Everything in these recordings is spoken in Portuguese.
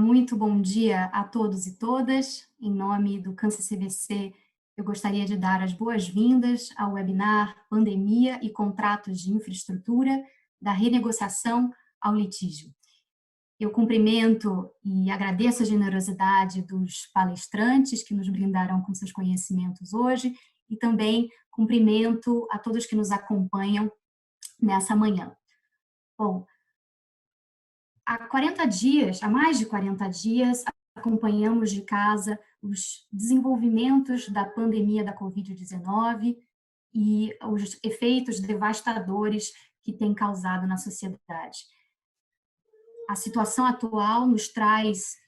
muito bom dia a todos e todas. Em nome do Câncer CVC, eu gostaria de dar as boas-vindas ao webinar Pandemia e Contratos de Infraestrutura, da renegociação ao litígio. Eu cumprimento e agradeço a generosidade dos palestrantes que nos brindarão com seus conhecimentos hoje e também cumprimento a todos que nos acompanham nessa manhã. Bom, há mais de 40 dias, acompanhamos de casa os desenvolvimentos da pandemia da Covid-19 e os efeitos devastadores que tem causado na sociedade. A situação atual nos traz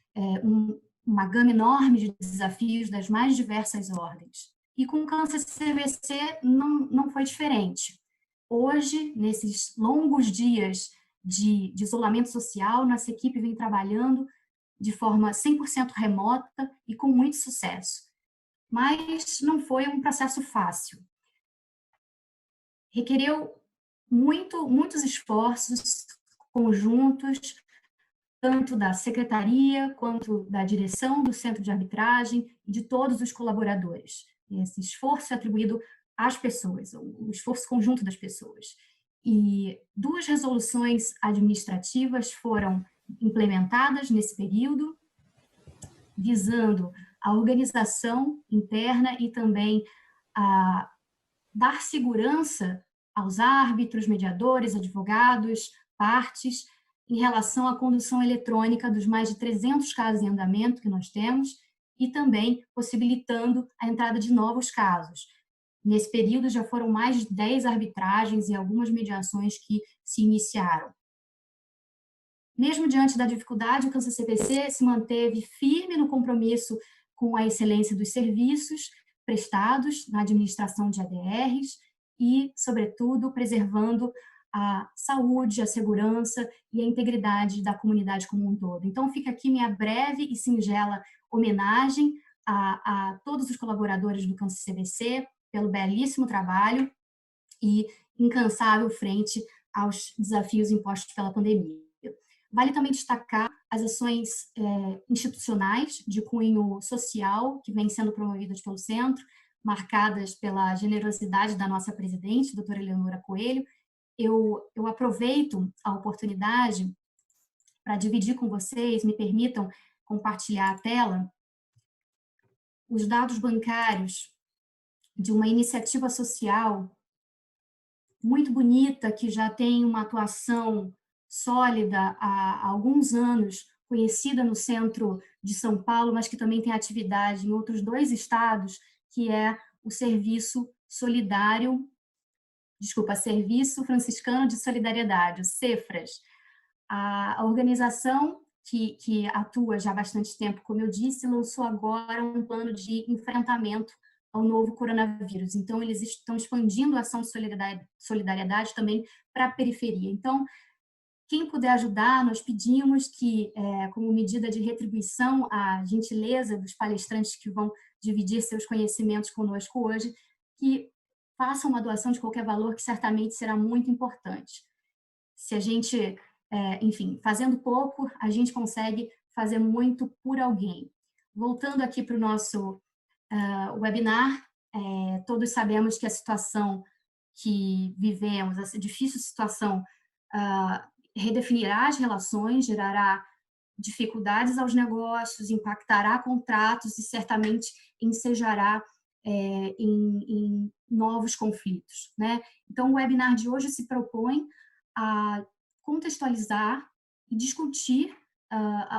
uma gama enorme de desafios das mais diversas ordens. E com o Câncer CVC não foi diferente. Hoje, nesses longos dias de isolamento social, nossa equipe vem trabalhando de forma 100% remota e com muito sucesso. Mas não foi um processo fácil. Requereu muitos esforços conjuntos, tanto da secretaria quanto da direção do centro de arbitragem e de todos os colaboradores. Esse esforço é atribuído às pessoas, o esforço conjunto das pessoas. E 2 resoluções administrativas foram implementadas nesse período, visando a organização interna e também a dar segurança aos árbitros, mediadores, advogados, partes, em relação à condução eletrônica dos mais de 300 casos em andamento que nós temos e também possibilitando a entrada de novos casos. Nesse período já foram mais de 10 arbitragens e algumas mediações que se iniciaram. Mesmo diante da dificuldade, o Câncer CVC se manteve firme no compromisso com a excelência dos serviços prestados na administração de ADRs e, sobretudo, preservando a saúde, a segurança e a integridade da comunidade como um todo. Então, fica aqui minha breve e singela homenagem a todos os colaboradores do Câncer CVC pelo belíssimo trabalho e incansável frente aos desafios impostos pela pandemia. Vale também destacar as ações institucionais de cunho social que vêm sendo promovidas pelo Centro, marcadas pela generosidade da nossa presidente, doutora Eleonora Coelho. Eu aproveito a oportunidade para dividir com vocês, me permitam compartilhar a tela, os dados bancários de uma iniciativa social muito bonita, que já tem uma atuação sólida há alguns anos, conhecida no centro de São Paulo, mas que também tem atividade em outros 2 estados, que é o Serviço Franciscano de Solidariedade, o CEFRAS. A organização que atua já há bastante tempo, como eu disse, lançou agora um plano de enfrentamento ao novo coronavírus. Então, eles estão expandindo a ação de solidariedade também para a periferia. Então, quem puder ajudar, nós pedimos que, como medida de retribuição à gentileza dos palestrantes que vão dividir seus conhecimentos conosco hoje, que façam uma doação de qualquer valor, que certamente será muito importante. Se a gente, enfim, fazendo pouco, a gente consegue fazer muito por alguém. Voltando aqui para o nosso webinar, todos sabemos que a situação que vivemos, essa difícil situação, redefinirá as relações, gerará dificuldades aos negócios, impactará contratos e certamente ensejará em novos conflitos, né? Então, o webinar de hoje se propõe a contextualizar e discutir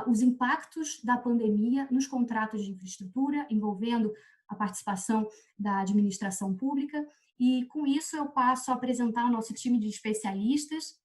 os impactos da pandemia nos contratos de infraestrutura, envolvendo a participação da administração pública, e com isso eu passo a apresentar o nosso time de especialistas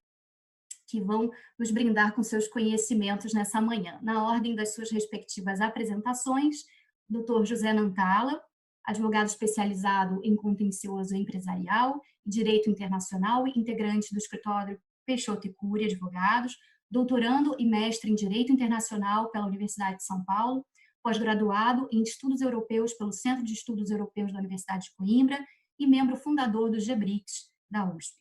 que vão nos brindar com seus conhecimentos nessa manhã. Na ordem das suas respectivas apresentações, Dr. José Nantala, advogado especializado em contencioso empresarial e direito internacional, integrante do escritório Peixoto e Cury Advogados, doutorando e mestre em Direito Internacional pela Universidade de São Paulo, pós-graduado em Estudos Europeus pelo Centro de Estudos Europeus da Universidade de Coimbra e membro fundador do GEBRICS, da USP.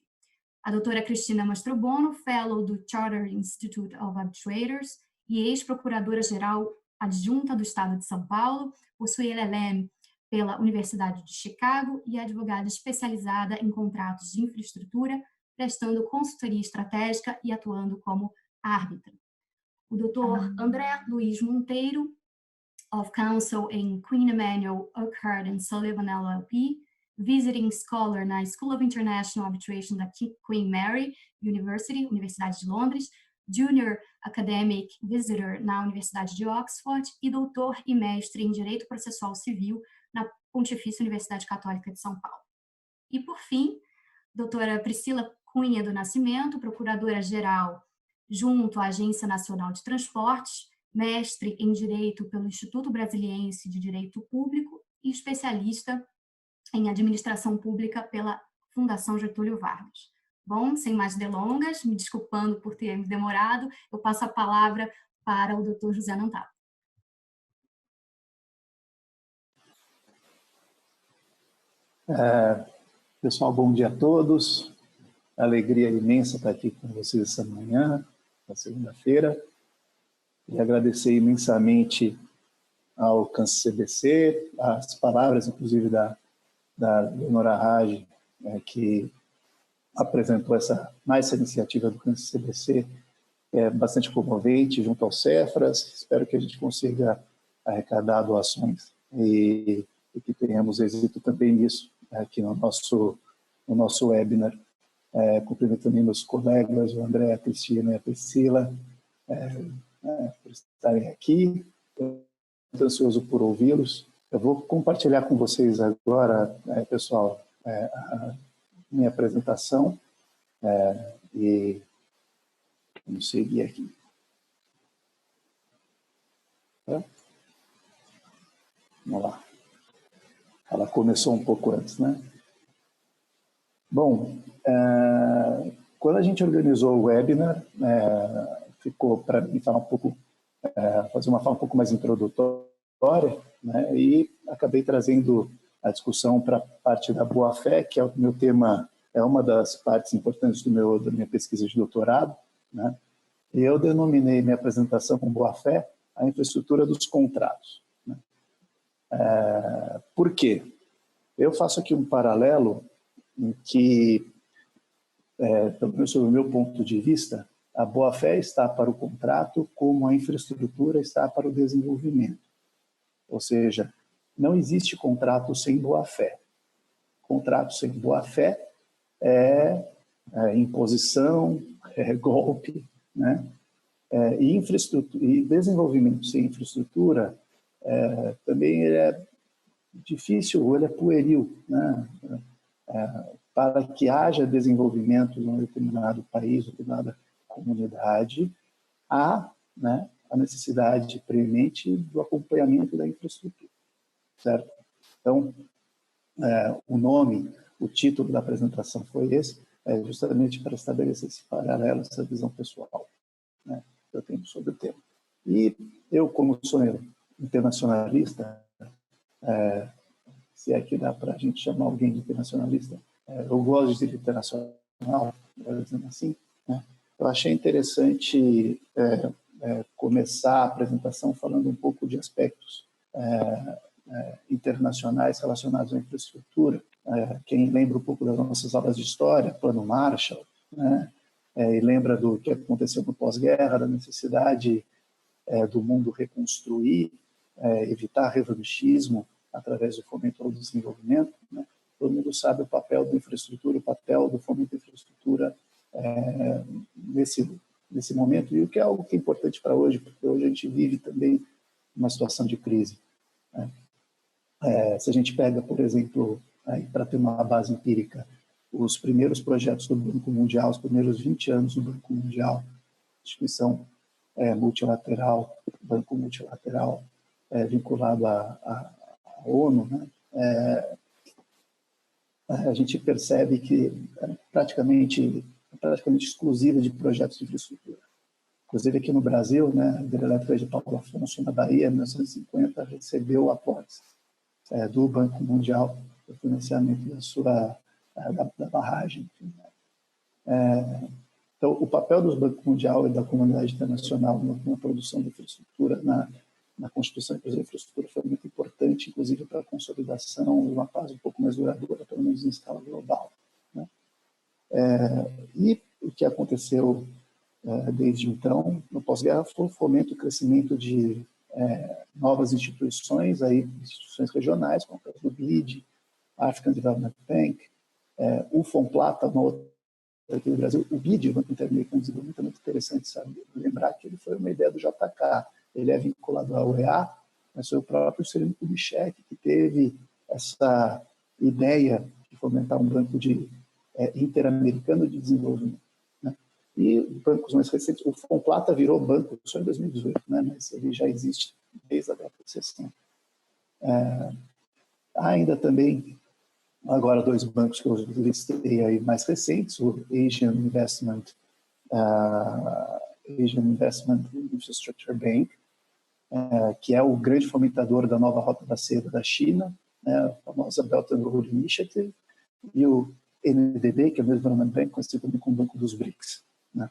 A doutora Cristina Mastrobono, Fellow do Chartered Institute of Arbitrators e ex-procuradora-geral adjunta do Estado de São Paulo, possui LLM pela Universidade de Chicago e é advogada especializada em contratos de infraestrutura, prestando consultoria estratégica e atuando como árbitra. O Dr. André Luiz Monteiro, of Counsel em Queen Emanuel Urquhart & Sullivan LLP, Visiting Scholar na School of International Arbitration da Queen Mary University, Universidade de Londres, Junior Academic Visitor na Universidade de Oxford e doutor e mestre em Direito Processual Civil na Pontifícia Universidade Católica de São Paulo. E, por fim, doutora Priscila Cunha do Nascimento, procuradora-geral junto à Agência Nacional de Transportes, mestre em Direito pelo Instituto Brasiliense de Direito Público e especialista em Administração Pública pela Fundação Getúlio Vargas. Bom, sem mais delongas, me desculpando por ter me demorado, eu passo a palavra para o Dr. José Nantalo. Pessoal, bom dia a todos. Alegria imensa estar aqui com vocês essa manhã, na segunda-feira. E agradecer imensamente ao CANCE-CBC, as palavras, inclusive, da Leonora Rage, que apresentou mais essa iniciativa do CANCE-CBC, bastante comovente, junto ao Cefras. Espero que a gente consiga arrecadar doações e que tenhamos êxito também nisso, aqui no nosso webinar. Cumprimento também meus colegas, o André, a Cristina e a Priscila, por estarem aqui. Estou ansioso por ouvi-los. Eu vou compartilhar com vocês agora, pessoal, a minha apresentação e vamos seguir aqui. Vamos lá. Ela começou um pouco antes, né? Bom, quando a gente organizou o webinar, ficou para mim falar um pouco, fazer uma fala um pouco mais introdutória, né? E acabei trazendo a discussão para a parte da boa-fé, que é o meu tema, é uma das partes importantes da minha pesquisa de doutorado, né? E eu denominei minha apresentação com boa-fé a infraestrutura dos contratos, né? Por quê? Eu faço aqui um paralelo em que, pelo menos sob o meu ponto de vista, a boa-fé está para o contrato como a infraestrutura está para o desenvolvimento. Ou seja, não existe contrato sem boa-fé. Contrato sem boa-fé é imposição, é golpe, né? E desenvolvimento sem infraestrutura também é difícil, ou ele é pueril, né? Para que haja desenvolvimento em um determinado país, determinada comunidade, há, né, a necessidade premente do acompanhamento da infraestrutura, certo? Então, o título da apresentação foi esse, justamente para estabelecer esse paralelo, essa visão pessoal, né, que eu tenho sobre o tema. E eu, como sou internacionalista, se é que dá para a gente chamar alguém de internacionalista, eu gosto de direito internacional, dizendo assim, né? Eu achei interessante começar a apresentação falando um pouco de aspectos internacionais relacionados à infraestrutura. Quem lembra um pouco das nossas aulas de história, Plano Marshall, né? E lembra do que aconteceu no pós-guerra, da necessidade do mundo reconstruir, evitar revanchismo através do fomento ao desenvolvimento, né? Todo mundo sabe o papel da infraestrutura, o papel do fomento à infraestrutura nesse momento, e o que é algo que é importante para hoje, porque hoje a gente vive também uma situação de crise, né? Se a gente pega, por exemplo, para ter uma base empírica, os primeiros projetos do Banco Mundial, os primeiros 20 anos do Banco Mundial, instituição multilateral, banco multilateral vinculado à ONU, né? A gente percebe que é praticamente exclusiva de projetos de infraestrutura. Inclusive aqui no Brasil, né, a hidrelétrica de Paulo Afonso, na Bahia, em 1950, recebeu aportes do Banco Mundial para o financiamento da barragem. Enfim, Então, o papel do Banco Mundial e da comunidade internacional na produção de infraestrutura, na constituição de infraestrutura, foi muito importante, inclusive para a consolidação e uma paz um pouco mais duradoura, pelo menos em escala global, né? E o que aconteceu desde então, no pós-guerra, foi o fomento e o crescimento de novas instituições, instituições regionais, como o caso do BID, African Development Bank, o FONPLATA, uma outra aqui no Brasil. O BID, o Banco Interamericano de Desenvolvimento, é muito interessante, sabe? Lembrar que ele foi uma ideia do JK. Ele é vinculado à OEA, mas foi o próprio Juscelino Kubitschek que teve essa ideia de fomentar um banco interamericano de desenvolvimento, né? E bancos mais recentes, o FONPLATA virou banco só em 2018, né? Mas ele já existe desde a década de 60. Há ainda também, agora, dois bancos que eu listei aí mais recentes, o Asian Investment Infrastructure Bank, que é o grande fomentador da nova Rota da Seda da China, né, a famosa Belt and Road Initiative, e o NDB, que é o mesmo Development Bank, conhecido também como Banco dos BRICS, né?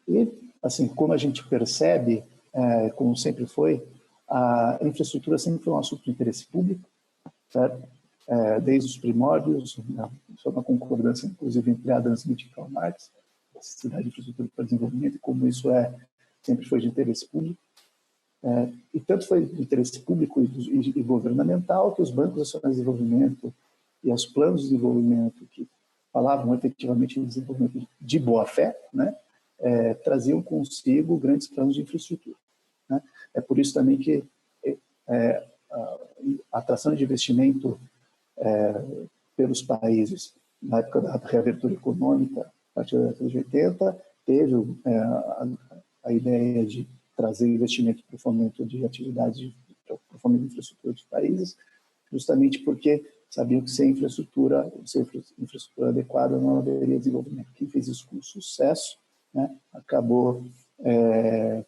E, assim, como a gente percebe, como sempre foi, a infraestrutura sempre foi um assunto de interesse público, certo? Desde os primórdios, né? Isso é uma concordância, inclusive, entre Adam Smith e Karl Marx, a necessidade de infraestrutura para desenvolvimento, e como isso sempre foi de interesse público. E tanto foi de interesse público e governamental que os bancos nacionais de desenvolvimento e os planos de desenvolvimento que falavam efetivamente em desenvolvimento de boa-fé, né, traziam consigo grandes planos de infraestrutura, né? É por isso também que a atração de investimento pelos países na época da reabertura econômica, a partir da década de 80, teve a ideia de trazer investimento para o fomento de atividades, para o fomento de infraestrutura dos países, justamente porque sabiam que sem infraestrutura adequada não haveria desenvolvimento. Quem fez isso com sucesso, né, acabou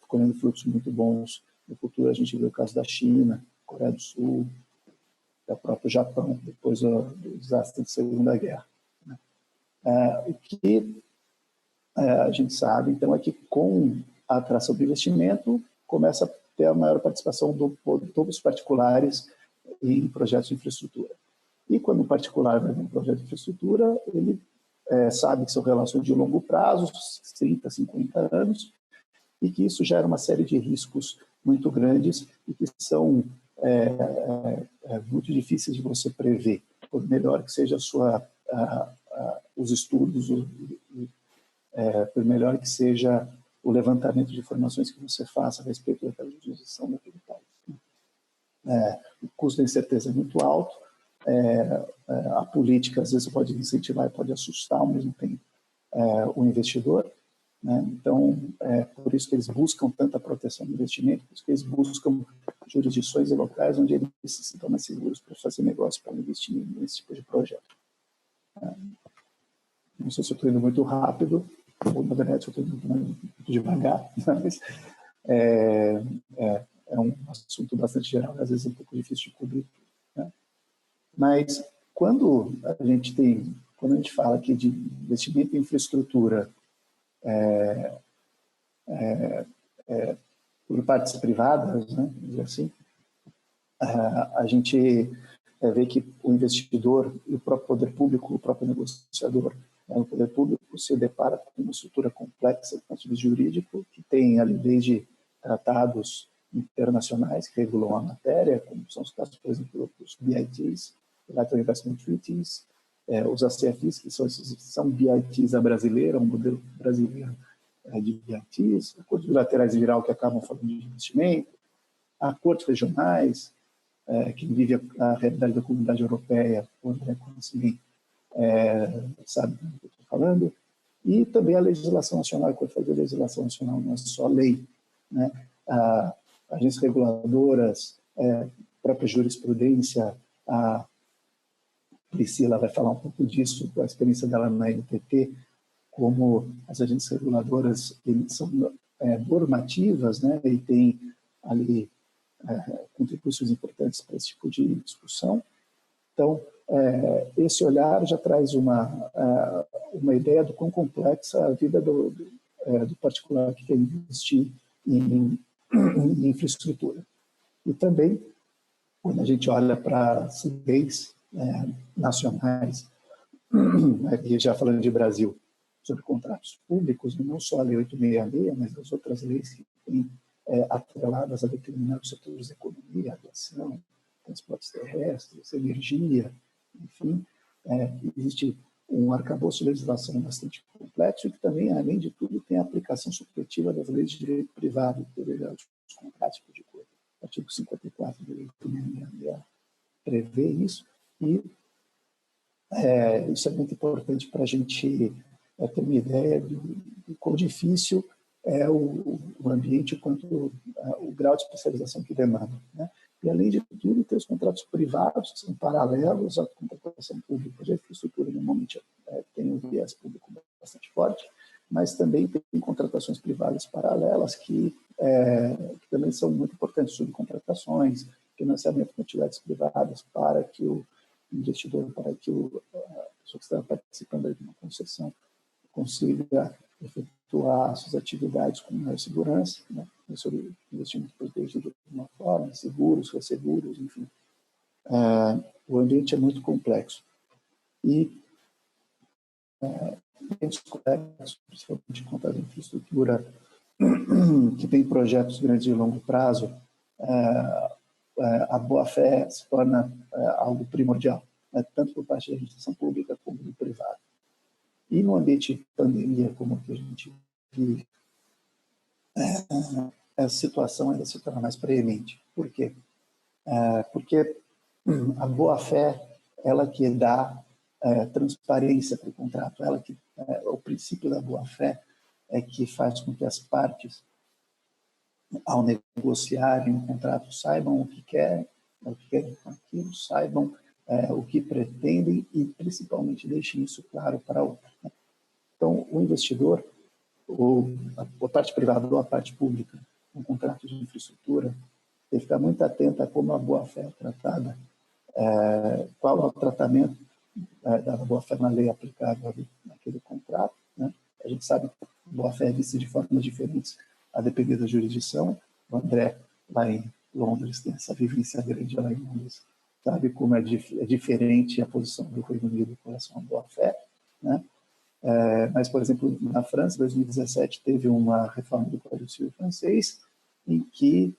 colhendo frutos muito bons no futuro. A gente vê o caso da China, Coreia do Sul, do próprio Japão, depois do desastre da Segunda Guerra, né? O que a gente sabe, então, é que com a atração do investimento começa a ter a maior participação dos particulares em projetos de infraestrutura. E quando um particular vai em um projeto de infraestrutura, ele sabe que são relações de longo prazo, 30, 50 anos, e que isso gera uma série de riscos muito grandes e que são muito difíceis de você prever, por melhor que seja os estudos, por melhor que seja o levantamento de informações que você faça a respeito daquela jurisdição daquele país. O custo da incerteza é muito alto, a política às vezes pode incentivar e pode assustar ao mesmo tempo o investidor, né? Então, por isso que eles buscam tanta proteção do investimento, por isso que eles buscam jurisdições e locais onde eles se sintam mais seguros para fazer negócio, para investir nesse tipo de projeto. Não sei se eu estou indo muito rápido, ou na verdade eu estou indo muito devagar, mas é um assunto bastante geral, às vezes é um pouco difícil de cobrir, né? Mas quando a gente fala aqui de investimento em infraestrutura por partes privadas, né, dizer assim, a gente vê que o investidor e o próprio poder público, o próprio negociador, o poder público se depara com uma estrutura complexa do ponto de vista jurídico, que tem ali desde tratados internacionais que regulam a matéria, como são os casos, por exemplo, dos BITs, Bilateral Investment Treaties, os ACFIs, que são BITs à brasileira, um modelo brasileiro de BITs, acordos bilaterais em geral que acabam falando de investimento, acordos regionais, quem vive a realidade da comunidade europeia, o André Conhecimento, sabe do que eu estou falando, e também a legislação nacional. Quando eu falo de legislação nacional, não é só lei, né? Agências reguladoras, própria jurisprudência, a Priscila vai falar um pouco disso, a experiência dela na NTT, como as agências reguladoras são normativas, né, e tem ali contribuições importantes para esse tipo de discussão. Então, esse olhar já traz uma ideia do quão complexa a vida do particular que quer investir em infraestrutura. E também, quando a gente olha para as leis nacionais, aqui já falando de Brasil, sobre contratos públicos, não só a Lei 866, mas as outras leis que têm atreladas a determinados setores da economia, aviação, transportes terrestres, energia, enfim, existe um arcabouço de legislação bastante complexo e que também, além de tudo, tem a aplicação supletiva das leis de direito privado, os contratos de coisa. O artigo 54 da Lei 866 prevê isso e isso é muito importante para a gente ter uma ideia de quão difícil é o ambiente quanto o grau de especialização que demanda, né? E, além de tudo, tem os contratos privados, que são paralelos à contratação pública de infraestrutura. Normalmente tem um viés público bastante forte, mas também tem contratações privadas paralelas que também são muito importantes, subcontratações, financiamento com atividades privadas para que o investidor, para que a pessoa que está participando de uma concessão consiga efetuar suas atividades com maior segurança, né? Sobre investimento protegido de uma forma, seguros, resseguros, enfim. O ambiente é muito complexo. E ambientes complexos, principalmente quanto à infraestrutura, que tem projetos grandes e longo prazo, a boa-fé se torna algo primordial, né? Tanto por parte da administração pública como do privado. E no ambiente de pandemia, como o que a gente vive, essa situação ainda se torna mais preemente. Por quê? Porque a boa-fé, ela que dá transparência para o contrato, ela que, o princípio da boa-fé é que faz com que as partes, ao negociarem um contrato, saibam o que querem com aquilo, saibam o que pretendem e, principalmente, deixem isso claro para o outro, né? Então, o investidor, ou a parte privada ou a parte pública, um contrato de infraestrutura, tem que ficar muito atento a como a boa-fé é tratada, qual é o tratamento da boa-fé na lei aplicável naquele contrato, né? A gente sabe que a boa-fé é vista de formas diferentes a depender da jurisdição. O André, lá em Londres, tem essa vivência grande lá em Londres, sabe como é diferente a posição do Reino Unido com relação à boa-fé, né? Mas, por exemplo, na França, em 2017, teve uma reforma do Código Civil francês em que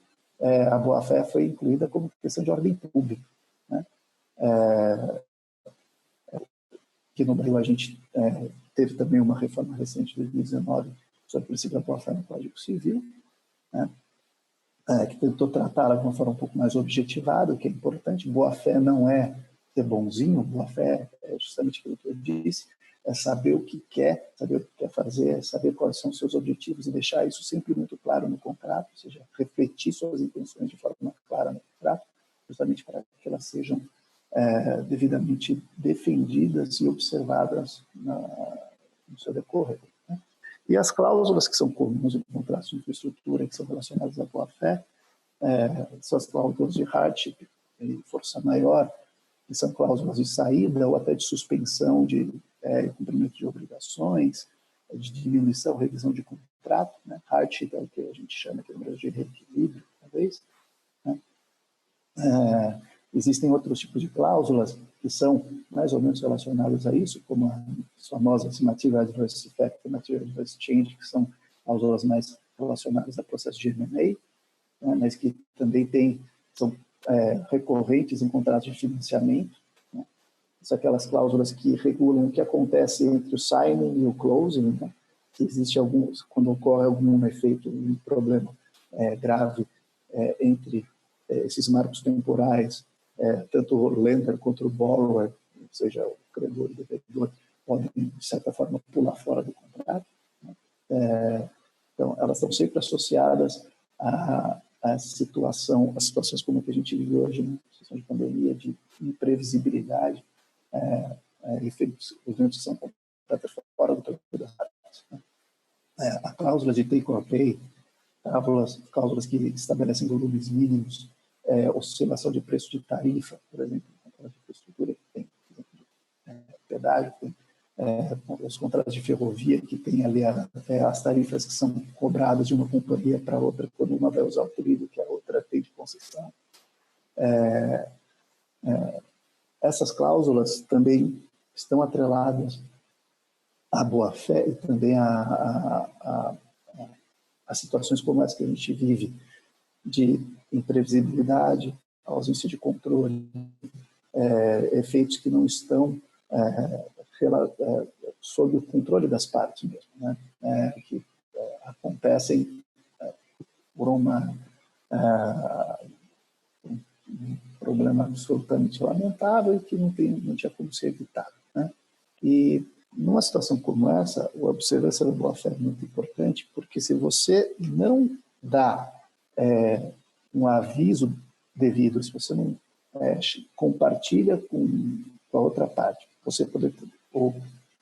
a boa-fé foi incluída como questão de ordem pública, né? Que no Brasil a gente teve também uma reforma recente de 2019 sobre o princípio da boa-fé no Código Civil, né? Que tentou tratá-la de uma forma um pouco mais objetivada, o que é importante. Boa-fé não é ser bonzinho, boa-fé é justamente aquilo que eu disse, é saber o que quer fazer, saber quais são os seus objetivos e deixar isso sempre muito claro no contrato, ou seja, refletir suas intenções de forma clara no contrato, justamente para que elas sejam devidamente defendidas e observadas no seu decorrer, né? E as cláusulas que são comuns em contratos de infraestrutura, que são relacionadas à boa-fé, são as cláusulas de hardship e força maior, que são cláusulas de saída ou até de suspensão de cumprimento de obrigações, de diminuição, revisão de contrato, né? Hardship é o que a gente chama aqui no Brasil de reequilíbrio, talvez, né? Existem outros tipos de cláusulas que são mais ou menos relacionadas a isso, como as famosas Material Adverse Effect e Material Adverse Change, que são cláusulas mais relacionadas a processo de M&A, né? Mas que também são recorrentes em contratos de financiamento, né? São aquelas cláusulas que regulam o que acontece entre o signing e o closing, né? Se existe quando ocorre algum efeito, um problema grave entre esses marcos temporais, tanto o lender quanto o borrower, ou seja, o credor e o devedor, podem, de certa forma, pular fora do contrato, né? Então, elas estão sempre associadas a situações como a que a gente vive hoje, né? Situação de pandemia, de imprevisibilidade, efeitos que são completamente fora do controle das partes, né? A cláusula de take or pay, cláusulas que estabelecem volumes mínimos, oscilação de preço de tarifa, por exemplo, na infraestrutura que tem propriedade, tem os contratos de ferrovia, que tem ali as tarifas que são cobradas de uma companhia para outra, quando uma vai usar o trilho que a outra tem de concessão. Essas cláusulas também estão atreladas à boa-fé e também a situações como essa que a gente vive, de imprevisibilidade, ausência de controle, efeitos que não estão sob o controle das partes mesmo, né? Que acontecem por um problema absolutamente lamentável e que não tinha como ser evitado, né? E numa situação como essa, a observância da boa-fé é muito importante, porque se você não dá um aviso devido, se você não compartilha com a outra parte, você poder, ou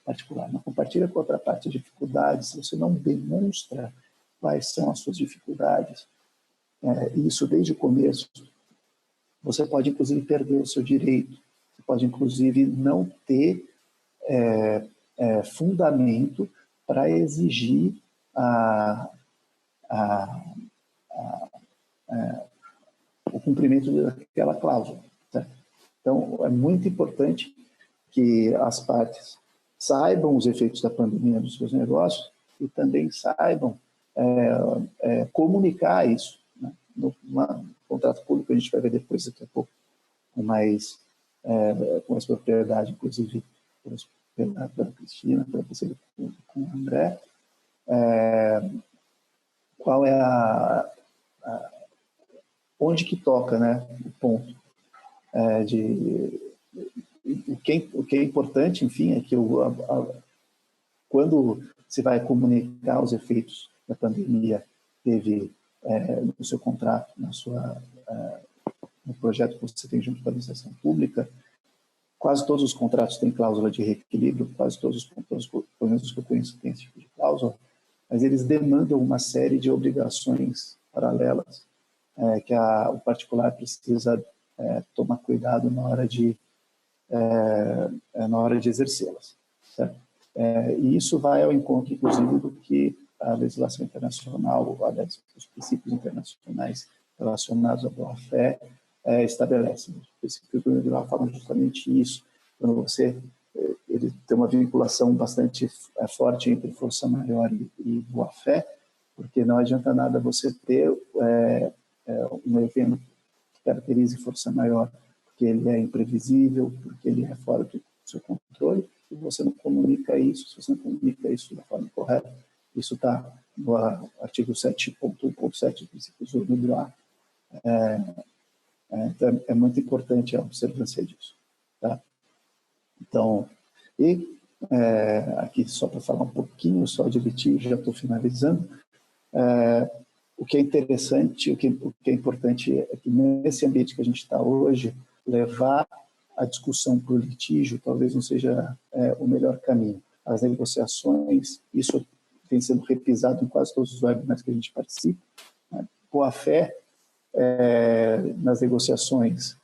particular, não compartilha com a outra parte dificuldades, se você não demonstra quais são as suas dificuldades, isso desde o começo, você pode inclusive perder o seu direito, você pode inclusive não ter fundamento para exigir o cumprimento daquela cláusula. Certo? Então, é muito importante que as partes saibam os efeitos da pandemia nos seus negócios e também saibam comunicar isso. Né? No contrato público, a gente vai ver depois, daqui a pouco, com mais propriedade, inclusive pela Cristina, pela com o André, qual é onde que toca, né, o ponto o que é importante, enfim, é que quando se vai comunicar os efeitos da pandemia, teve no seu contrato, no projeto que você tem junto com a administração pública, quase todos os contratos têm cláusula de reequilíbrio, quase todos os contratos, pelo menos os que eu conheço, têm esse tipo de cláusula, mas eles demandam uma série de obrigações paralelas que o particular precisa tomar cuidado na hora de exercê-las. Certo? E isso vai ao encontro, inclusive, do que a legislação internacional, os princípios internacionais relacionados à boa-fé estabelecem. O princípio do Universal fala justamente isso. Quando ele tem uma vinculação bastante forte entre força maior e boa-fé, porque não adianta nada você ter um evento que caracterize força maior, porque ele é imprevisível, porque ele é fora do seu controle, e você não comunica isso, se você não comunica isso da forma correta, isso está no artigo 7.1.7 do princípio do Universal. Então, é muito importante a observância disso. Tá? Então, aqui só para falar um pouquinho só de litígio, já estou finalizando. O que é interessante, o que é importante é que nesse ambiente que a gente está hoje, levar a discussão para o litígio talvez não seja o melhor caminho. As negociações, isso tem sido repisado em quase todos os webinars que a gente participa. Né? Boa-fé nas negociações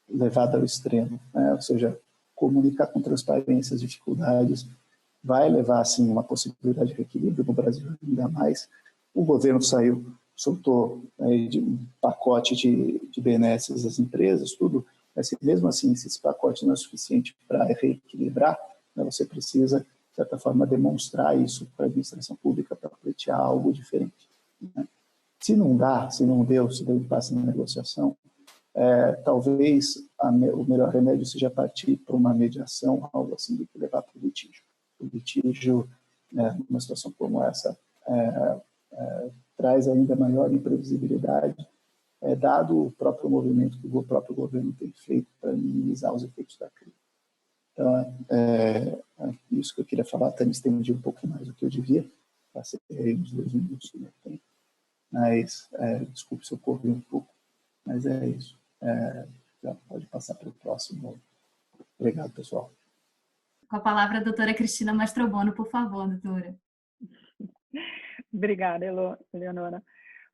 levada ao extremo, né? Ou seja, comunicar com transparência as dificuldades vai levar, assim, uma possibilidade de reequilíbrio no Brasil ainda mais. O governo soltou um pacote de benesses às empresas, tudo, mas mesmo assim, se esse pacote não é suficiente para reequilibrar, né, você precisa, de certa forma, demonstrar isso para a administração pública para pleitear algo diferente. Né? Se não deu impasse na negociação, talvez o melhor remédio seja partir para uma mediação, algo assim, do que levar para o litígio. O litígio, numa situação como essa, traz ainda maior imprevisibilidade, dado o próprio movimento que o próprio governo tem feito para minimizar os efeitos da crise. Então, isso que eu queria falar, até me estendi um pouco mais do que eu devia, passei uns 2 minutos do meu tempo, mas desculpe se eu corri um pouco, mas é isso. Já pode passar para o próximo. Obrigado, pessoal. Com a palavra a doutora Cristina Mastrobono, por favor, doutora. Obrigada, Eleonora.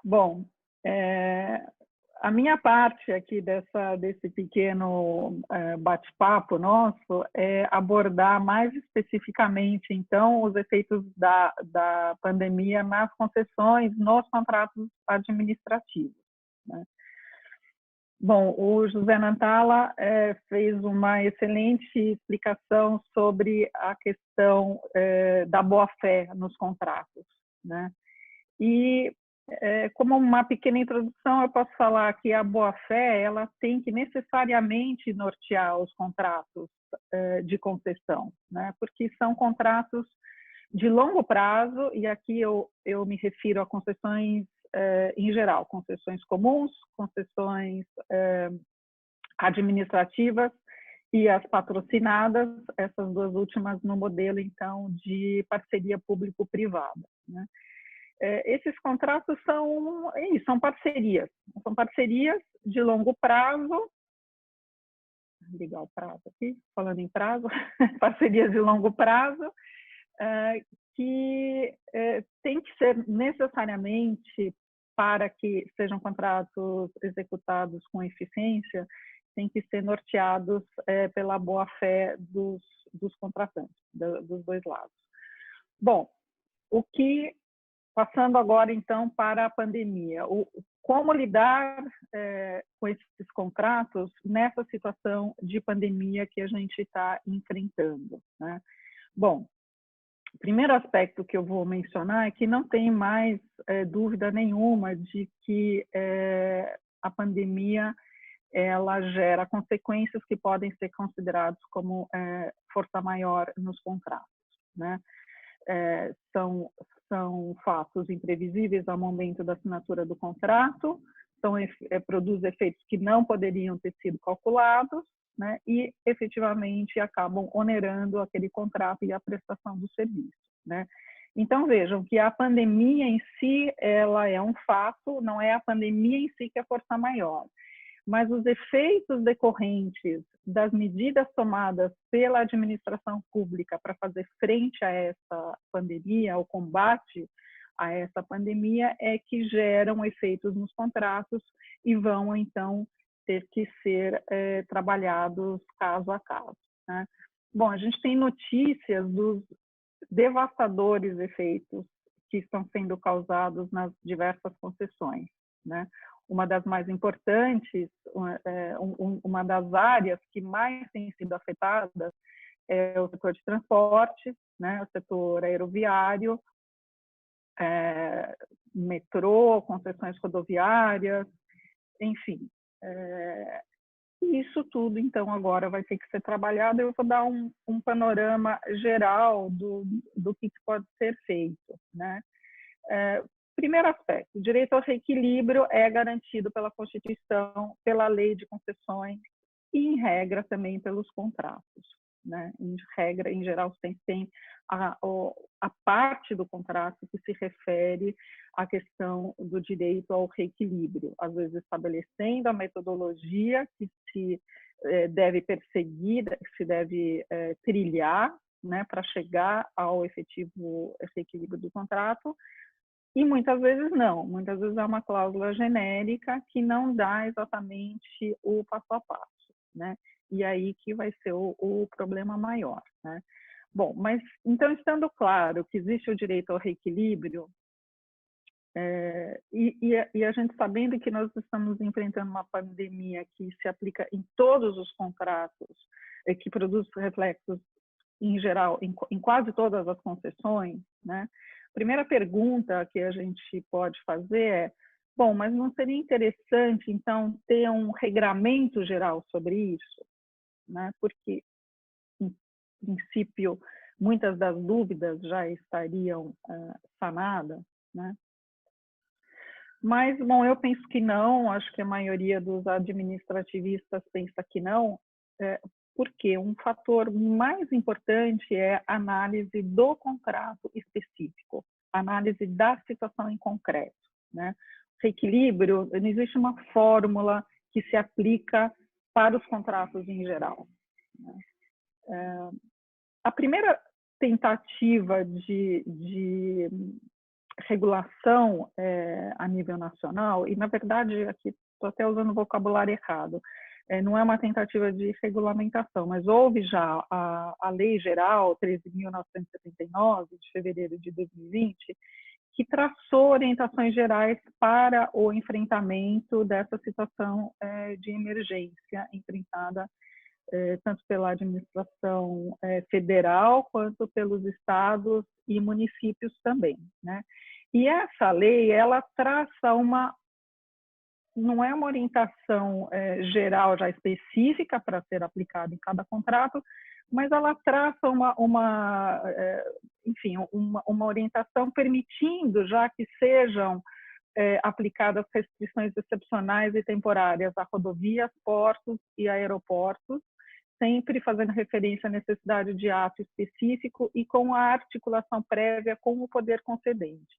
Bom, a minha parte aqui desse pequeno bate-papo nosso é abordar mais especificamente, então, os efeitos da pandemia nas concessões, nos contratos administrativos, né? Bom, o José Nantala fez uma excelente explicação sobre a questão da boa-fé nos contratos, né? E, como uma pequena introdução, eu posso falar que a boa-fé ela tem que necessariamente nortear os contratos de concessão, né? Porque são contratos de longo prazo, e aqui eu me refiro a concessões em geral, concessões comuns, concessões administrativas e as patrocinadas, essas duas últimas no modelo, então, de parceria público-privada, né? Esses contratos são parcerias de longo prazo. Vou ligar o prazo aqui, falando em prazo, parcerias de longo prazo, que tem que ser necessariamente, para que sejam contratos executados com eficiência, tem que ser norteados pela boa-fé dos contratantes, dos dois lados. Bom, passando agora, então, para a pandemia. Como lidar com esses contratos nessa situação de pandemia que a gente está enfrentando, né? Bom, o primeiro aspecto que eu vou mencionar é que não tem mais dúvida nenhuma de que a pandemia ela gera consequências que podem ser consideradas como força maior nos contratos, né? São fatos imprevisíveis ao momento da assinatura do contrato, produz efeitos que não poderiam ter sido calculados, né, e efetivamente acabam onerando aquele contrato e a prestação do serviço, né? Então vejam que a pandemia em si ela é um fato, não é a pandemia em si que é força maior, mas os efeitos decorrentes das medidas tomadas pela administração pública para fazer frente a essa pandemia, ao combate a essa pandemia, é que geram efeitos nos contratos e vão, então, ter que ser trabalhados caso a caso, né? Bom, a gente tem notícias dos devastadores efeitos que estão sendo causados nas diversas concessões, né? Uma das mais importantes, uma das áreas que mais tem sido afetada é o setor de transporte, né? O setor aeroviário, metrô, concessões rodoviárias, enfim. Isso tudo, então, agora vai ter que ser trabalhado. Eu vou dar um panorama geral do que pode ser feito, né? Primeiro aspecto, o direito ao reequilíbrio é garantido pela Constituição, pela Lei de Concessões e, em regra, também pelos contratos, né? Em regra, em geral, tem a parte do contrato que se refere à questão do direito ao reequilíbrio, às vezes estabelecendo a metodologia que se deve perseguir, que se deve trilhar, né, para chegar ao efetivo reequilíbrio do contrato. E muitas vezes não, muitas vezes é uma cláusula genérica que não dá exatamente o passo a passo, né? E aí que vai ser o problema maior, né? Bom, mas então, estando claro que existe o direito ao reequilíbrio, e a gente sabendo que nós estamos enfrentando uma pandemia que se aplica em todos os contratos, que produz reflexos em geral, em quase todas as concessões, né? Primeira pergunta que a gente pode fazer é, bom, mas não seria interessante, então, ter um regramento geral sobre isso, né? Porque, em princípio, muitas das dúvidas já estariam sanadas, né? Mas, bom, eu penso que não, acho que a maioria dos administrativistas pensa que não, porque um fator mais importante é a análise do contrato específico, análise da situação em concreto, né? Reequilíbrio, não existe uma fórmula que se aplica para os contratos em geral, né? A primeira tentativa de regulação a nível nacional, e na verdade aqui estou até usando o vocabulário errado, não é uma tentativa de regulamentação, mas houve já a Lei Geral 13.979, de fevereiro de 2020, que traçou orientações gerais para o enfrentamento dessa situação de emergência enfrentada tanto pela administração federal quanto pelos estados e municípios também, né? E essa lei, ela traça não é uma orientação geral já específica para ser aplicada em cada contrato, mas ela traça enfim, uma orientação permitindo já que sejam aplicadas restrições excepcionais e temporárias a rodovias, portos e aeroportos, sempre fazendo referência à necessidade de ato específico e com a articulação prévia com o poder concedente.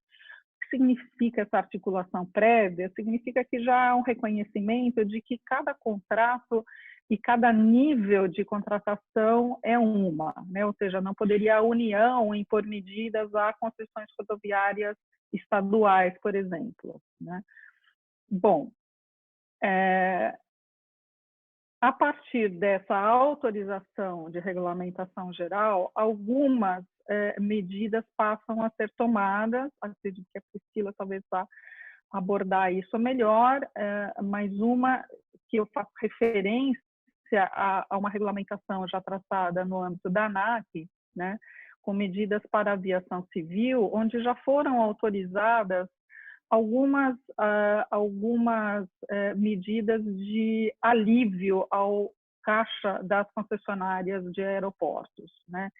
O que significa essa articulação prévia? Significa que já há um reconhecimento de que cada contrato e cada nível de contratação é uma, né? Ou seja, não poderia a União impor medidas a concessões rodoviárias estaduais, por exemplo, né? Bom, a partir dessa autorização de regulamentação geral, algumas medidas passam a ser tomadas. Acredito que a Priscila talvez vá abordar isso melhor, mas uma que eu faço referência a uma regulamentação já traçada no âmbito da ANAC, né, com medidas para a aviação civil, onde já foram autorizadas algumas medidas de alívio ao caixa das concessionárias de aeroportos, né?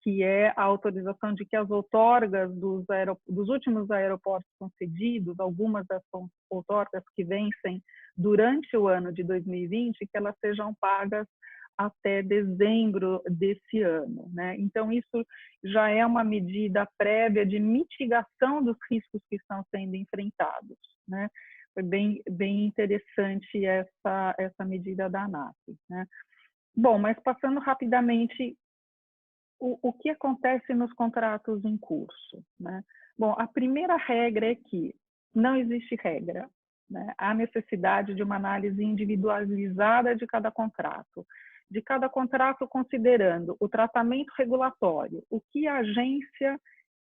Que é a autorização de que as outorgas dos últimos aeroportos concedidos, algumas das outorgas que vencem durante o ano de 2020, que elas sejam pagas até dezembro desse ano, né? Então, isso já é uma medida prévia de mitigação dos riscos que estão sendo enfrentados, né? Foi bem interessante essa medida da ANAC, né? Bom, mas passando rapidamente, o que acontece nos contratos em curso, né? Bom, a primeira regra é que não existe regra, né? Há necessidade de uma análise individualizada de cada contrato considerando o tratamento regulatório, o que a agência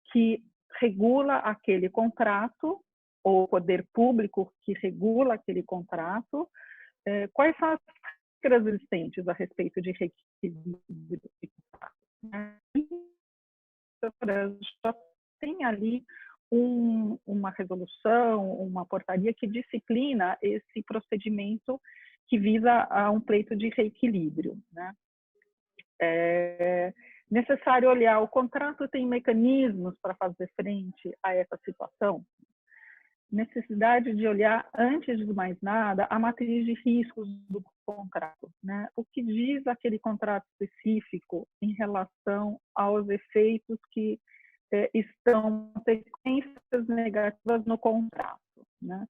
que regula aquele contrato, ou o poder público que regula aquele contrato, quais são as regras existentes a respeito de requisitos de contrato. Já tem ali uma resolução, uma portaria que disciplina esse procedimento que visa a um pleito de reequilíbrio, né? É necessário olhar, o contrato tem mecanismos para fazer frente a essa situação? Necessidade de olhar, antes de mais nada, a matriz de riscos do contrato, né? O que diz aquele contrato específico em relação aos efeitos que estão consequências negativas no contrato, né?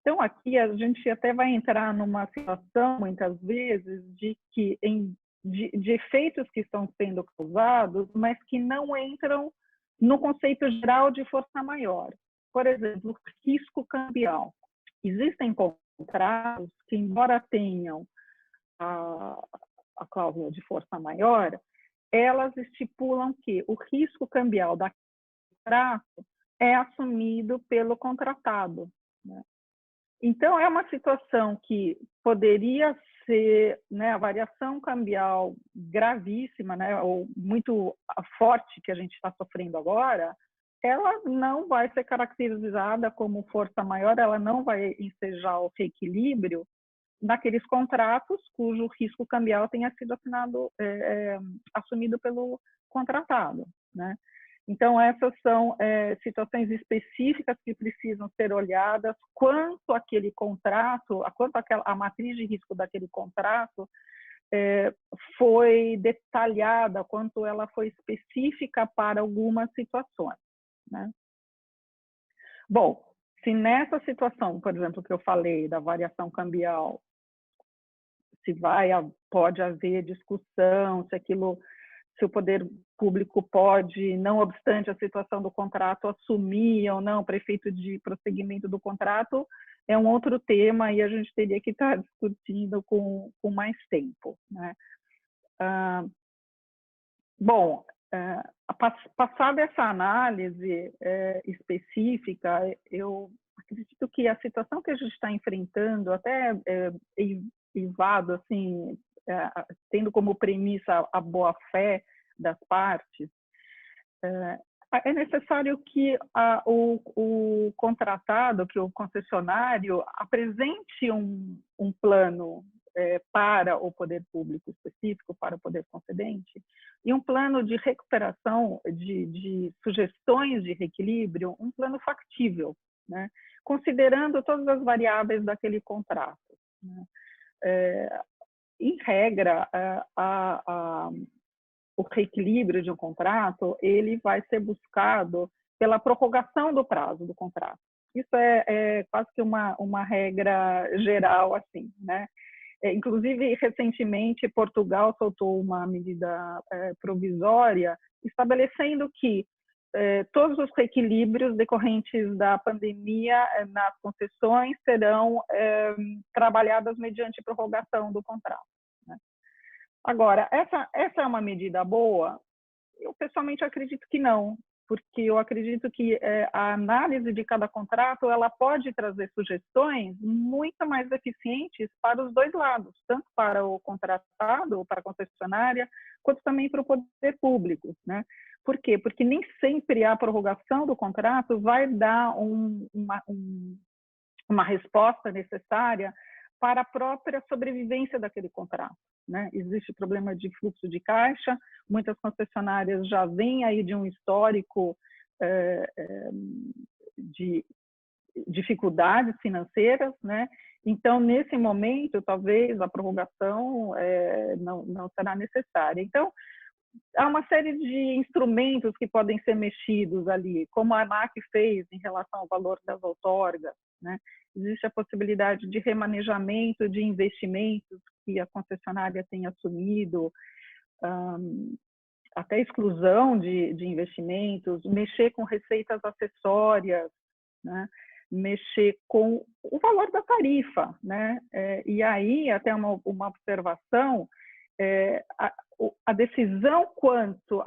Então, aqui a gente até vai entrar numa situação, muitas vezes, de que de efeitos que estão sendo causados, mas que não entram no conceito geral de força maior. Por exemplo, risco cambial. Existem contratos que, embora tenham a cláusula de força maior, elas estipulam que o risco cambial daquele contrato é assumido pelo contratado, né? Então, é uma situação que poderia ser, né, a variação cambial gravíssima, né, ou muito forte que a gente está sofrendo agora, ela não vai ser caracterizada como força maior, ela não vai ensejar o reequilíbrio naqueles contratos cujo risco cambial tenha sido assumido pelo contratado, né? Então, essas são situações específicas que precisam ser olhadas quanto aquele contrato, quanto a matriz de risco daquele contrato foi detalhada, quanto ela foi específica para algumas situações, né? Bom, se nessa situação, por exemplo, que eu falei da variação cambial, pode haver discussão, se aquilo se o poder público pode, não obstante a situação do contrato, assumir ou não o prefeito de prosseguimento do contrato, é um outro tema e a gente teria que estar discutindo com mais tempo, né? Bom, passada essa análise específica, eu acredito que a situação que a gente está enfrentando, até eivado, assim, tendo como premissa a boa-fé das partes, é necessário que o contratado, que o concessionário, apresente um plano para o poder público específico, para o poder concedente, e um plano de recuperação, de sugestões de reequilíbrio, um plano factível, né? Considerando todas as variáveis daquele contrato, né? Em regra, o reequilíbrio de um contrato, ele vai ser buscado pela prorrogação do prazo do contrato. Isso é quase que uma regra geral, assim, né? Inclusive, recentemente, Portugal soltou uma medida provisória estabelecendo que todos os reequilíbrios decorrentes da pandemia nas concessões serão trabalhadas mediante prorrogação do contrato, né? Agora, essa é uma medida boa? Eu, pessoalmente, acredito que não, porque eu acredito que a análise de cada contrato ela pode trazer sugestões muito mais eficientes para os dois lados, tanto para o contratado, ou para a concessionária, quanto também para o poder público, né? Por quê? Porque nem sempre a prorrogação do contrato vai dar uma resposta necessária para a própria sobrevivência daquele contrato, né? Existe problema de fluxo de caixa, muitas concessionárias já vêm aí de um histórico de dificuldades financeiras, né? Então, nesse momento, talvez a prorrogação não será necessária. Então, há uma série de instrumentos que podem ser mexidos ali, como a ANAC fez em relação ao valor das outorgas, né? Existe a possibilidade de remanejamento de investimentos que a concessionária tem assumido, até exclusão de investimentos, mexer com receitas acessórias, né? Mexer com o valor da tarifa, né? E aí, até uma observação, a decisão quanto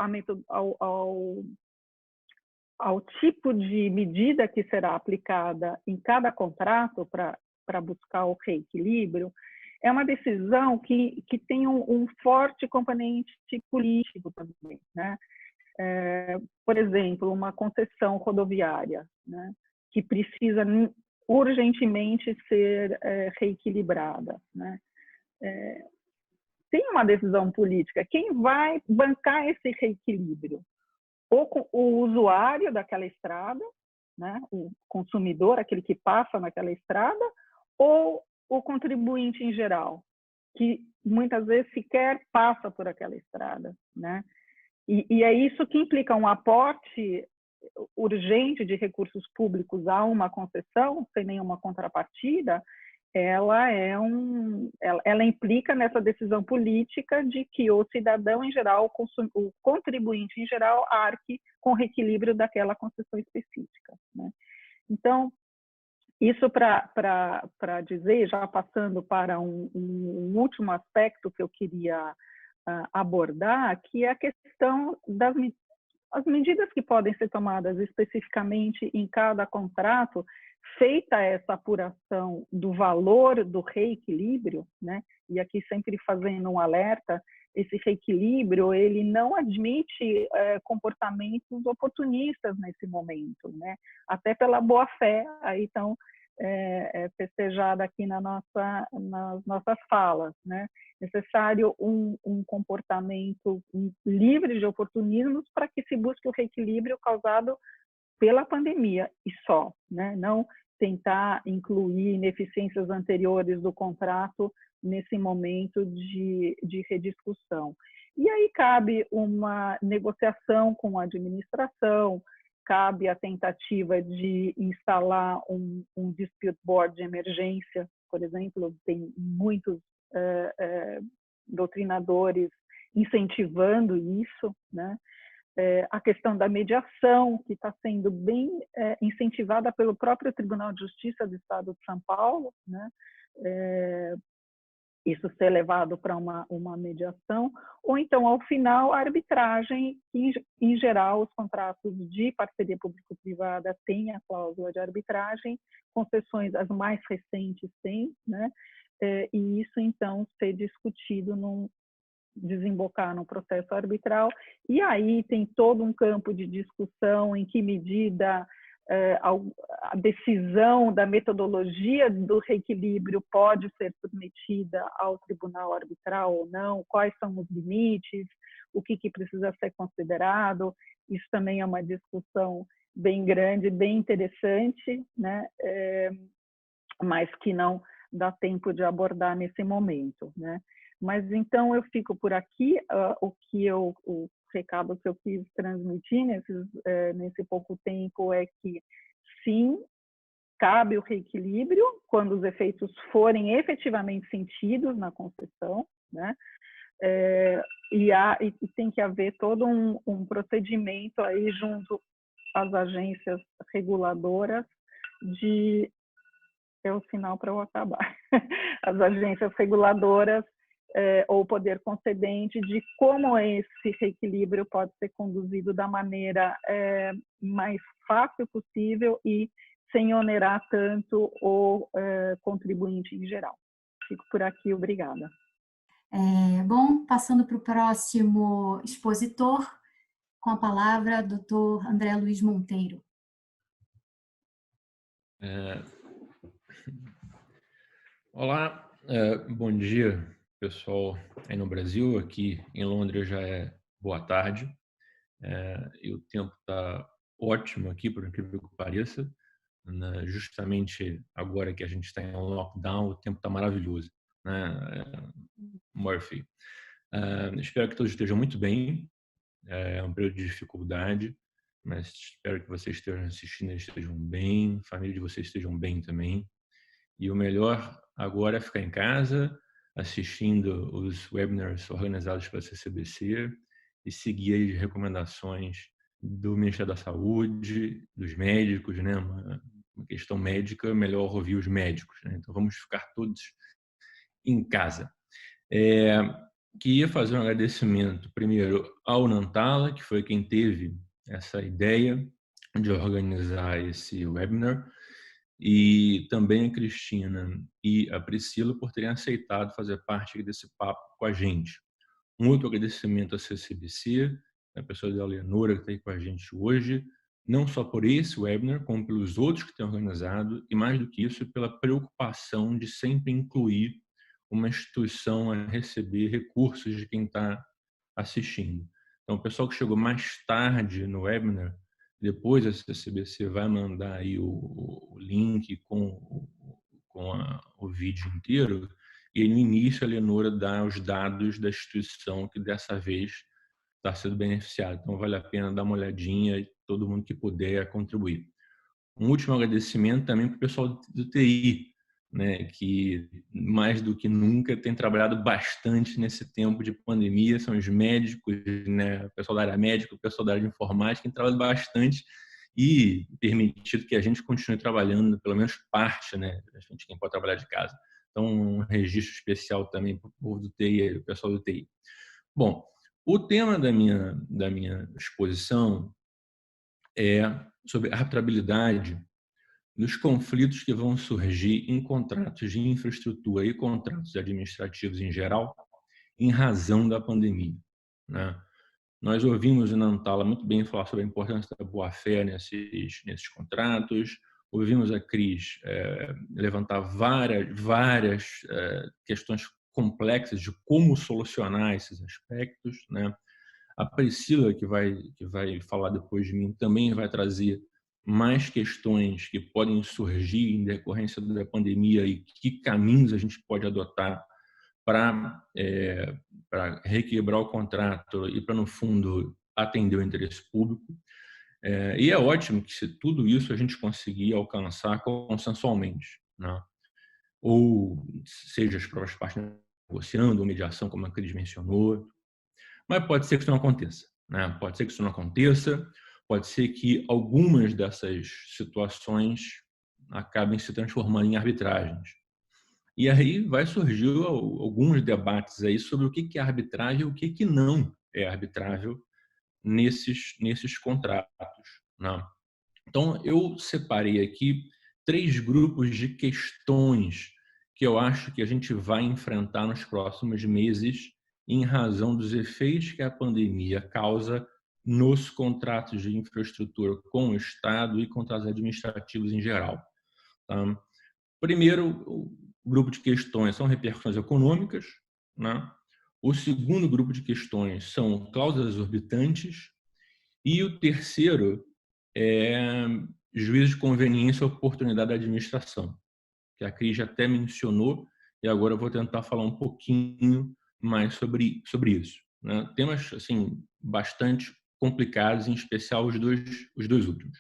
ao tipo de medida que será aplicada em cada contrato para buscar o reequilíbrio, é uma decisão que tem um forte componente político também, né? Por exemplo, uma concessão rodoviária, né, que precisa urgentemente ser reequilibrada, né? Tem uma decisão política. Quem vai bancar esse reequilíbrio? O usuário daquela estrada, né, o consumidor, aquele que passa naquela estrada, ou o contribuinte em geral, que muitas vezes sequer passa por aquela estrada, né? E é isso que implica um aporte urgente de recursos públicos a uma concessão, sem nenhuma contrapartida. Ela implica nessa decisão política de que o cidadão em geral, o contribuinte em geral, arque com o reequilíbrio daquela concessão específica, né? Então, isso para dizer, já passando para um último aspecto que eu queria abordar, que é a questão as medidas que podem ser tomadas especificamente em cada contrato, feita essa apuração do valor do reequilíbrio, né? E aqui sempre fazendo um alerta, esse reequilíbrio ele não admite comportamentos oportunistas nesse momento, né? Até pela boa fé, aí então festejada aqui nas nossas falas, né? Necessário um comportamento livre de oportunismos para que se busque o reequilíbrio causado pela pandemia e só, né? Não tentar incluir ineficiências anteriores do contrato nesse momento de rediscussão. E aí cabe uma negociação com a administração, cabe a tentativa de instalar um dispute board de emergência, por exemplo, tem muitos doutrinadores incentivando isso, né? A questão da mediação, que está sendo bem incentivada pelo próprio Tribunal de Justiça do Estado de São Paulo, né? Isso ser levado para uma mediação, ou então, ao final, a arbitragem, que, em geral, os contratos de parceria público-privada têm a cláusula de arbitragem, concessões as mais recentes têm, né? E isso, então, ser discutido desembocar no processo arbitral, e aí tem todo um campo de discussão em que medida a decisão da metodologia do reequilíbrio pode ser submetida ao tribunal arbitral ou não, quais são os limites, o que precisa ser considerado. Isso também é uma discussão bem grande, bem interessante, né? Mas que não dá tempo de abordar nesse momento, né? Mas então eu fico por aqui. O recado que eu quis transmitir nesse pouco tempo é que sim, cabe o reequilíbrio quando os efeitos forem efetivamente sentidos na concessão, né? E tem que haver todo um procedimento aí junto às agências reguladoras é o sinal para eu acabar. As agências reguladoras ou poder concedente de como esse reequilíbrio pode ser conduzido da maneira mais fácil possível e sem onerar tanto o contribuinte em geral. Fico por aqui, obrigada. Bom, passando para o próximo expositor, com a palavra, Dr. André Luiz Monteiro. Olá, bom dia, pessoal aí no Brasil. Aqui em Londres já é boa tarde. E o tempo está ótimo aqui, por incrível que pareça. Justamente agora que a gente está em lockdown, o tempo está maravilhoso, né, Murphy? Espero que todos estejam muito bem. É um período de dificuldade, mas espero que vocês estejam assistindo e estejam bem, a família de vocês estejam bem também. E o melhor agora é ficar em casa, assistindo os webinars organizados pela CCBC e seguir as recomendações do Ministério da Saúde, dos médicos, né? Uma questão médica, melhor ouvir os médicos, né? Então vamos ficar todos em casa. Queria fazer um agradecimento primeiro ao Nantala, que foi quem teve essa ideia de organizar esse webinar, e também a Cristina e a Priscila por terem aceitado fazer parte desse papo com a gente. Um outro agradecimento à CCBC, a pessoa da Leonora que está aí com a gente hoje, não só por esse webinar, como pelos outros que têm organizado, e mais do que isso, pela preocupação de sempre incluir uma instituição a receber recursos de quem está assistindo. Então, o pessoal que chegou mais tarde no webinar, depois a CCBC vai mandar aí o link com o vídeo inteiro, e no início a Leonora dá os dados da instituição que dessa vez está sendo beneficiada. Então, vale a pena dar uma olhadinha e todo mundo que puder contribuir. Um último agradecimento também para o pessoal do TI, né, que mais do que nunca tem trabalhado bastante nesse tempo de pandemia. São os médicos, né, o pessoal da área médica, o pessoal da área de informática, que tem trabalhado bastante e permitido que a gente continue trabalhando, pelo menos parte, né, a gente quem pode trabalhar de casa. Então, um registro especial também para o povo do TI, o pessoal do TI. Bom, o tema da minha exposição é sobre arbitrabilidade nos conflitos que vão surgir em contratos de infraestrutura e contratos administrativos em geral, em razão da pandemia, né? Nós ouvimos o Nantala muito bem falar sobre a importância da boa-fé nesses contratos, ouvimos a Cris levantar várias questões complexas de como solucionar esses aspectos, né? A Priscila, que vai falar depois de mim, também vai trazer mais questões que podem surgir em decorrência da pandemia e que caminhos a gente pode adotar para requebrar o contrato e para, no fundo, atender o interesse público. E é ótimo que se tudo isso a gente conseguir alcançar consensualmente, né? Ou seja, as próprias partes negociando, ou mediação, como a Cris mencionou. Mas pode ser que isso não aconteça, né? Pode ser que isso não aconteça, pode ser que algumas dessas situações acabem se transformando em arbitragens. E aí vai surgir alguns debates aí sobre o que é arbitragem e o que não é arbitrável nesses contratos, né? Então, eu separei aqui 3 grupos de questões que eu acho que a gente vai enfrentar nos próximos meses em razão dos efeitos que a pandemia causa nos contratos de infraestrutura com o Estado e contratos administrativos em geral. Tá? Primeiro, o grupo de questões são repercussões econômicas, né? O segundo grupo de questões são cláusulas exorbitantes e o terceiro é juízo de conveniência e oportunidade da administração, que a Cris já até mencionou, e agora eu vou tentar falar um pouquinho mais sobre isso, né? Temas assim bastante complicados, em especial os dois últimos.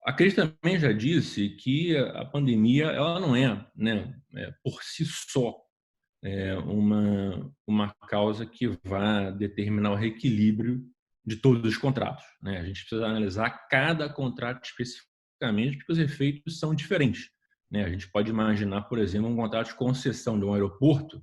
A Cris também já disse que a pandemia ela não é, né, por si só uma causa que vá determinar o reequilíbrio de todos os contratos, né? A gente precisa analisar cada contrato especificamente, porque os efeitos são diferentes, né? A gente pode imaginar, por exemplo, um contrato de concessão de um aeroporto,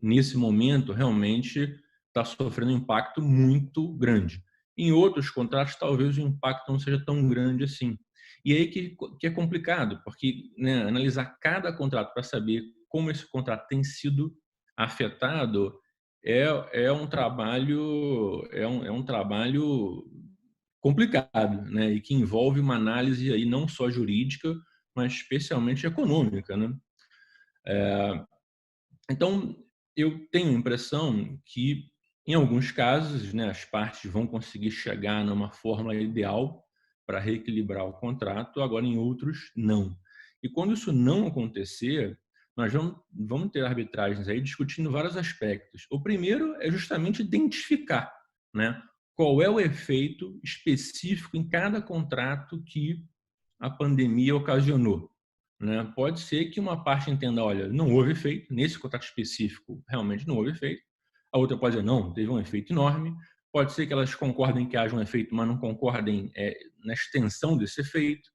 nesse momento, realmente está sofrendo um impacto muito grande. Em outros contratos, talvez o impacto não seja tão grande assim. E aí que é complicado, porque, né, analisar cada contrato para saber como esse contrato tem sido afetado é um trabalho complicado, né? E que envolve uma análise aí não só jurídica, mas especialmente econômica, né? Então, eu tenho a impressão que, em alguns casos, né, as partes vão conseguir chegar numa fórmula ideal para reequilibrar o contrato, agora em outros, não. E quando isso não acontecer, nós vamos ter arbitragens aí discutindo vários aspectos. O primeiro é justamente identificar, né, qual é o efeito específico em cada contrato que a pandemia ocasionou, né? Pode ser que uma parte entenda, olha, não houve efeito, nesse contrato específico realmente não houve efeito. A outra pode dizer, não, teve um efeito enorme. Pode ser que elas concordem que haja um efeito, mas não concordem na extensão desse efeito.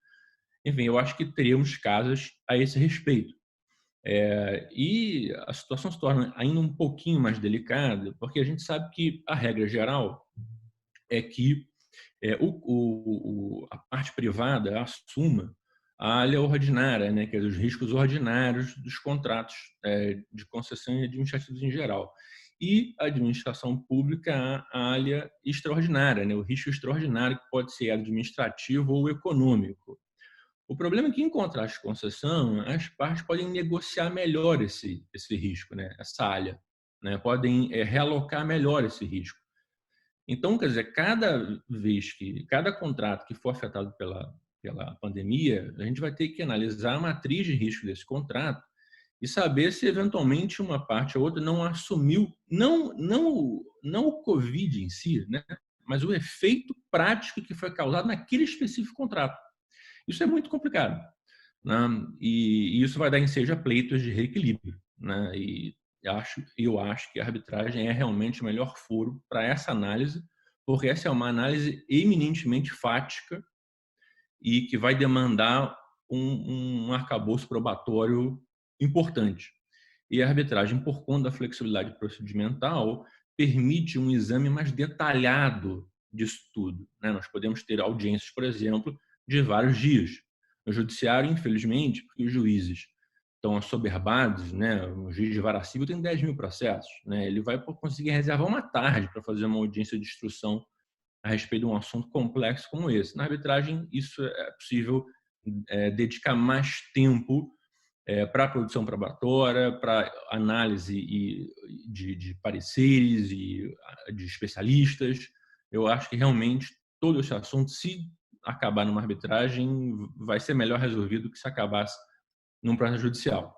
Enfim, eu acho que teríamos casos a esse respeito. E a situação se torna ainda um pouquinho mais delicada, porque a gente sabe que a regra geral é que a parte privada assuma a alha ordinária, né, que é os riscos ordinários dos contratos de concessão e administrativos em geral. E a administração pública a alha extraordinária, né, o risco extraordinário que pode ser administrativo ou econômico. O problema é que, em contratos de concessão, as partes podem negociar melhor esse risco, né, essa alha, né, podem realocar melhor esse risco. Então, quer dizer, cada contrato que for afetado pela pandemia, a gente vai ter que analisar a matriz de risco desse contrato e saber se eventualmente uma parte ou outra não assumiu, não o Covid em si, né, mas o efeito prático que foi causado naquele específico contrato. Isso é muito complicado, né? E isso vai dar ensejo a pleitos de reequilíbrio, né? E eu acho que a arbitragem é realmente o melhor foro para essa análise, porque essa é uma análise eminentemente fática e que vai demandar um arcabouço probatório importante. E a arbitragem, por conta da flexibilidade procedimental, permite um exame mais detalhado disso tudo, né? Nós podemos ter audiências, por exemplo, de vários dias. No judiciário, infelizmente, porque os juízes estão assoberbados, né? O juiz de vara civil tem 10 mil processos, né? Ele vai conseguir reservar uma tarde para fazer uma audiência de instrução a respeito de um assunto complexo como esse. Na arbitragem, isso é possível dedicar mais tempo para a produção probatória, para análise de pareceres e de especialistas. Eu acho que realmente todo esse assunto, se acabar numa arbitragem, vai ser melhor resolvido do que se acabasse num processo judicial.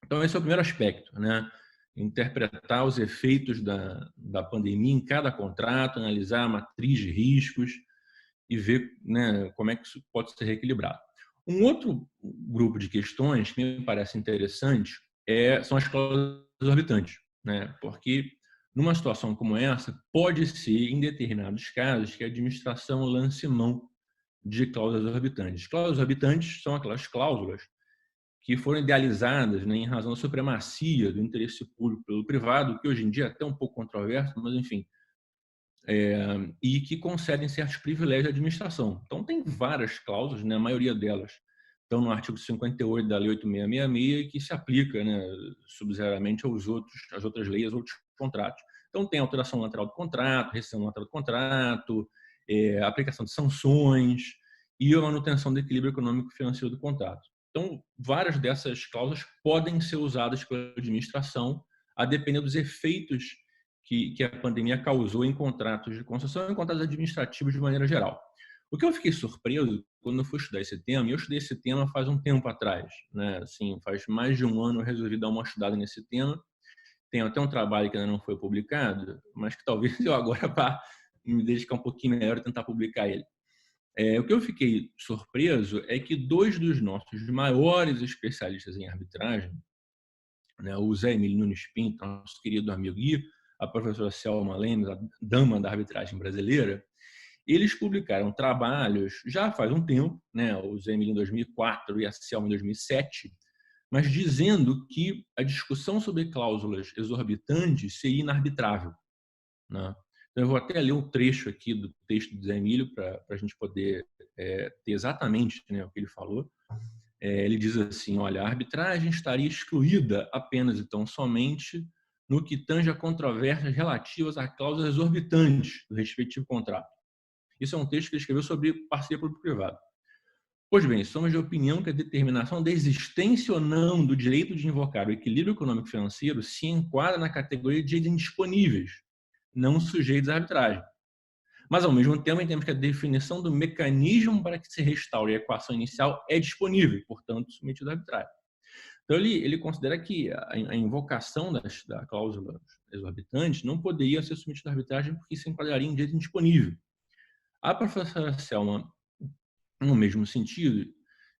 Então, esse é o primeiro aspecto, né? Interpretar os efeitos da pandemia em cada contrato, analisar a matriz de riscos e ver, né, como é que isso pode ser reequilibrado. Um outro grupo de questões que me parece interessante são as cláusulas exorbitantes, né? Porque numa situação como essa, pode ser, em determinados casos, que a administração lance mão de cláusulas exorbitantes. Cláusulas exorbitantes são aquelas cláusulas que foram idealizadas, né, em razão da supremacia do interesse público pelo privado, que hoje em dia é até um pouco controverso, mas enfim, e que concedem certos privilégios à administração. Então, tem várias cláusulas, né, a maioria delas estão no artigo 58 da Lei 8666 e que se aplica, né, subsidiariamente às outras leis, aos outros contratos. Então, tem alteração lateral do contrato, rescisão lateral do contrato, aplicação de sanções e a manutenção do equilíbrio econômico e financeiro do contrato. Então, várias dessas cláusulas podem ser usadas pela administração, a depender dos efeitos que a pandemia causou em contratos de concessão e em contratos administrativos de maneira geral. O que eu fiquei surpreso quando eu fui estudar esse tema, e eu estudei esse tema faz um tempo atrás, né? Assim, faz mais de um ano eu resolvi dar uma estudada nesse tema. Tem até um trabalho que ainda não foi publicado, mas que talvez eu agora vá me dedicar um pouquinho melhor a tentar publicar ele. O que eu fiquei surpreso é que dois dos nossos maiores especialistas em arbitragem, né, o Zé Emílio Nunes Pinto, nosso querido amigo, e a professora Selma Lemes, a dama da arbitragem brasileira, eles publicaram trabalhos já faz um tempo, né, o Zé Emílio em 2004 e a Selma em 2007, mas dizendo que a discussão sobre cláusulas exorbitantes seria inarbitrável, né? Então, eu vou até ler um trecho aqui do texto do Zé Emílio para a gente poder ter exatamente, né, o que ele falou. Ele diz assim, olha, a arbitragem estaria excluída apenas, então, somente no que tange a controvérsias relativas a cláusulas exorbitantes do respectivo contrato. Isso é um texto que ele escreveu sobre parceria público-privada. Pois bem, somos de opinião que a determinação da existência ou não do direito de invocar o equilíbrio econômico-financeiro se enquadra na categoria de indisponíveis, não sujeitos à arbitragem. Mas, ao mesmo tempo, entendemos que a definição do mecanismo para que se restaure a equação inicial é disponível, portanto, submetido à arbitragem. Então, ele considera que a invocação da cláusula exorbitante não poderia ser submetida à arbitragem porque se enquadraria em direito indisponível. A professora Selma, no mesmo sentido,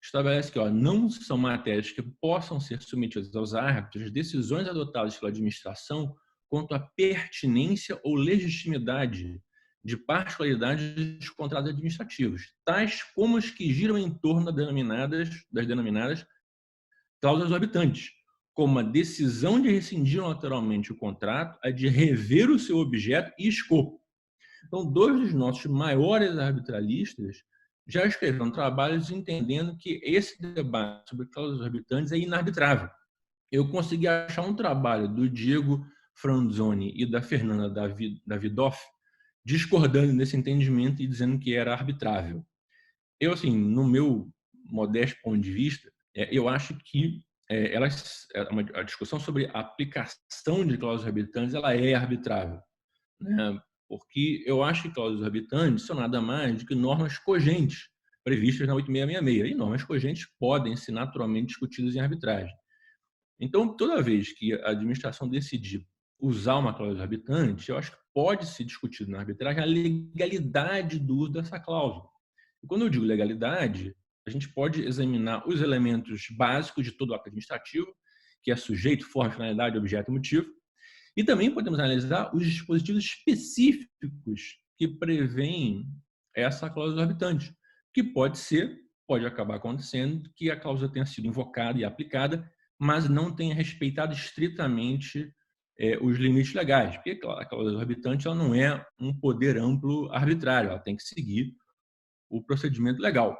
estabelece que não são matérias que possam ser submetidas aos árbitros decisões adotadas pela administração quanto à pertinência ou legitimidade de particularidades dos contratos administrativos, tais como as que giram em torno das denominadas cláusulas exorbitantes, como a decisão de rescindir unilateralmente o contrato, a de rever o seu objeto e escopo. Então, dois dos nossos maiores arbitralistas já escreveram trabalhos entendendo que esse debate sobre cláusulas exorbitantes é inarbitrável. Eu consegui achar um trabalho do Diego Franzoni e da Fernanda Davidoff discordando desse entendimento e dizendo que era arbitrável. Eu, assim, no meu modesto ponto de vista, eu acho que a discussão sobre a aplicação de cláusulas exorbitantes ela é arbitrável, né? Porque eu acho que cláusulas exorbitantes são nada mais do que normas cogentes previstas na 8666, e normas cogentes podem ser naturalmente discutidas em arbitragem. Então, toda vez que a administração decidir usar uma cláusula exorbitante, eu acho que pode ser discutido na arbitragem a legalidade do uso dessa cláusula. E quando eu digo legalidade, a gente pode examinar os elementos básicos de todo ato administrativo, que é sujeito, forma, finalidade, objeto e motivo, e também podemos analisar os dispositivos específicos que prevêem essa cláusula exorbitante, que pode acabar acontecendo que a cláusula tenha sido invocada e aplicada, mas não tenha respeitado estritamente os limites legais, porque a cláusula exorbitante ela não é um poder amplo arbitrário, ela tem que seguir o procedimento legal.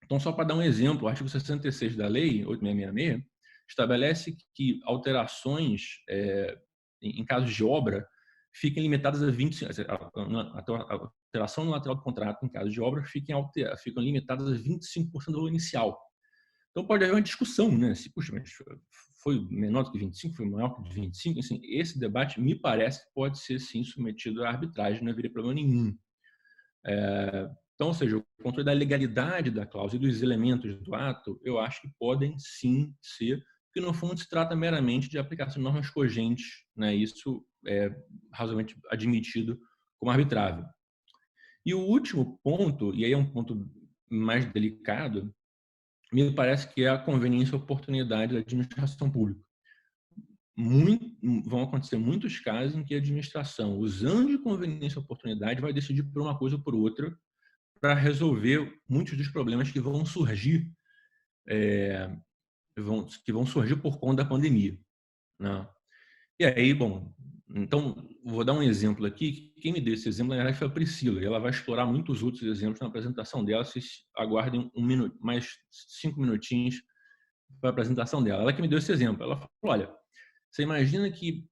Então, só para dar um exemplo, o artigo 66 da Lei 8666 estabelece que alterações em casos de obra fiquem limitadas a 25%. A alteração no lateral do contrato em caso de obra ficam limitadas a 25% do valor inicial. Então, pode haver uma discussão, né? Se, puxa, mas foi menor do que 25%, foi maior que 25%. Assim, esse debate, me parece, pode ser, sim, submetido à arbitragem, não haveria problema nenhum. Então, ou seja, o controle da legalidade da cláusula e dos elementos do ato, eu acho que podem, sim, ser, porque, no fundo, se trata meramente de aplicação de normas cogentes, né? Isso é razoavelmente admitido como arbitrável. E o último ponto, e aí é um ponto mais delicado, me parece que é a conveniência e oportunidade da administração pública. vão acontecer muitos casos em que a administração, usando de conveniência e oportunidade, vai decidir por uma coisa ou por outra para resolver muitos dos problemas que vão surgir, que vão surgir por conta da pandemia, né? E aí, bom, então vou dar um exemplo aqui. Quem me deu esse exemplo, na verdade, foi a Priscila, e ela vai explorar muitos outros exemplos na apresentação dela. Vocês aguardem um minuto, mais 5 minutinhos para a apresentação dela. Ela que me deu esse exemplo. Ela falou: olha, você imagina que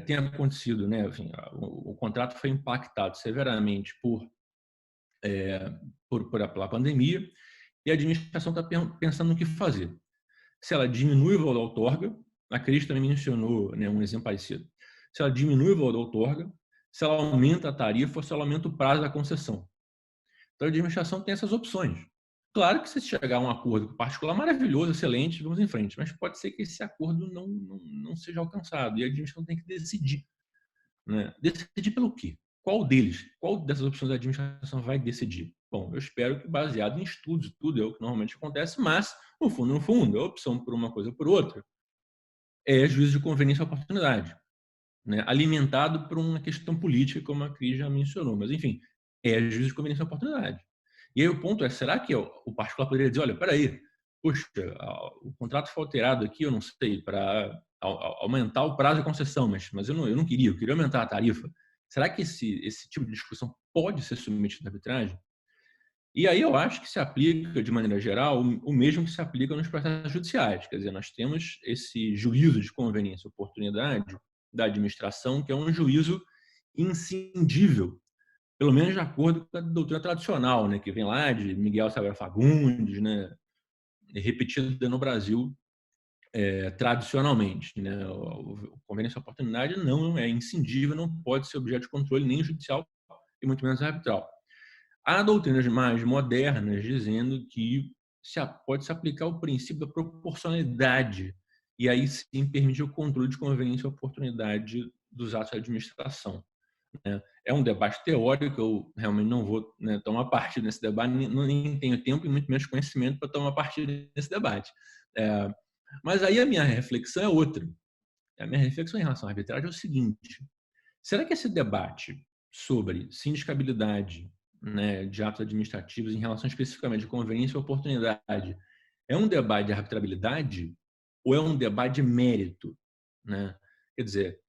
tenha acontecido, né? Enfim, o contrato foi impactado severamente pela pandemia, e a administração está pensando no que fazer. Se ela diminui o valor da outorga, a Cris também mencionou, né, um exemplo parecido. Se ela diminui o valor da outorga, se ela aumenta a tarifa ou se ela aumenta o prazo da concessão. Então, a administração tem essas opções. Claro que se chegar a um acordo com o particular, maravilhoso, excelente, vamos em frente. Mas pode ser que esse acordo não seja alcançado e a administração tem que decidir, né? Decidir pelo quê? Qual deles? Qual dessas opções a administração vai decidir? Bom, eu espero que baseado em estudos, tudo é o que normalmente acontece, mas, no fundo, a opção por uma coisa ou por outra é juízo de conveniência e oportunidade, né? Alimentado por uma questão política, como a Cris já mencionou. Mas, enfim, é juízo de conveniência e oportunidade. E aí o ponto é, será que o particular poderia dizer, olha, peraí, puxa, o contrato foi alterado aqui, eu não sei, para aumentar o prazo de concessão, mas eu não queria, eu queria aumentar a tarifa. Será que esse tipo de discussão pode ser submetido à arbitragem? E aí eu acho que se aplica, de maneira geral, o mesmo que se aplica nos processos judiciais. Quer dizer, nós temos esse juízo de conveniência e oportunidade da administração, que é um juízo inscindível, pelo menos de acordo com a doutrina tradicional, né, que vem lá de Miguel Saber Fagundes, né, repetida no Brasil tradicionalmente, né? O conveniência e oportunidade não é inscindível, não pode ser objeto de controle nem judicial e muito menos arbitral. Há doutrinas mais modernas dizendo que pode se aplicar o princípio da proporcionalidade e aí sim permitir o controle de conveniência e oportunidade dos atos da administração. É um debate teórico, eu realmente não vou, né, tomar parte nesse debate, nem tenho tempo e muito menos conhecimento para tomar parte nesse debate. Mas aí a minha reflexão é outra. A minha reflexão em relação à arbitragem é o seguinte: será que esse debate sobre sindicabilidade, né, de atos administrativos em relação especificamente de conveniência e oportunidade é um debate de arbitrabilidade ou é um debate de mérito, né? Quer dizer,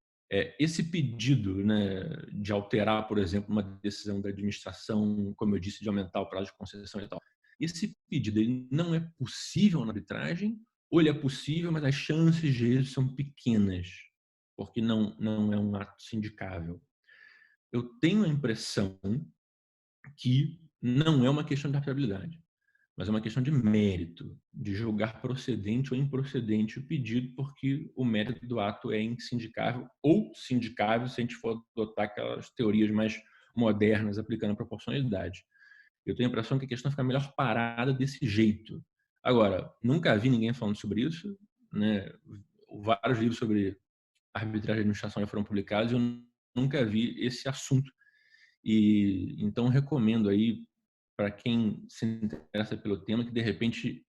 esse pedido, né, de alterar, por exemplo, uma decisão da administração, como eu disse, de aumentar o prazo de concessão e tal, esse pedido ele não é possível na arbitragem ou ele é possível, mas as chances de êxito são pequenas, porque não é um ato sindicável? Eu tenho a impressão que não é uma questão de arbitrabilidade, mas é uma questão de mérito, de julgar procedente ou improcedente o pedido, porque o mérito do ato é insindicável ou sindicável se a gente for adotar aquelas teorias mais modernas aplicando a proporcionalidade. Eu tenho a impressão que a questão fica melhor parada desse jeito. Agora, nunca vi ninguém falando sobre isso, né? Vários livros sobre arbitragem e administração já foram publicados e eu nunca vi esse assunto. E então recomendo aí para quem se interessa pelo tema que de repente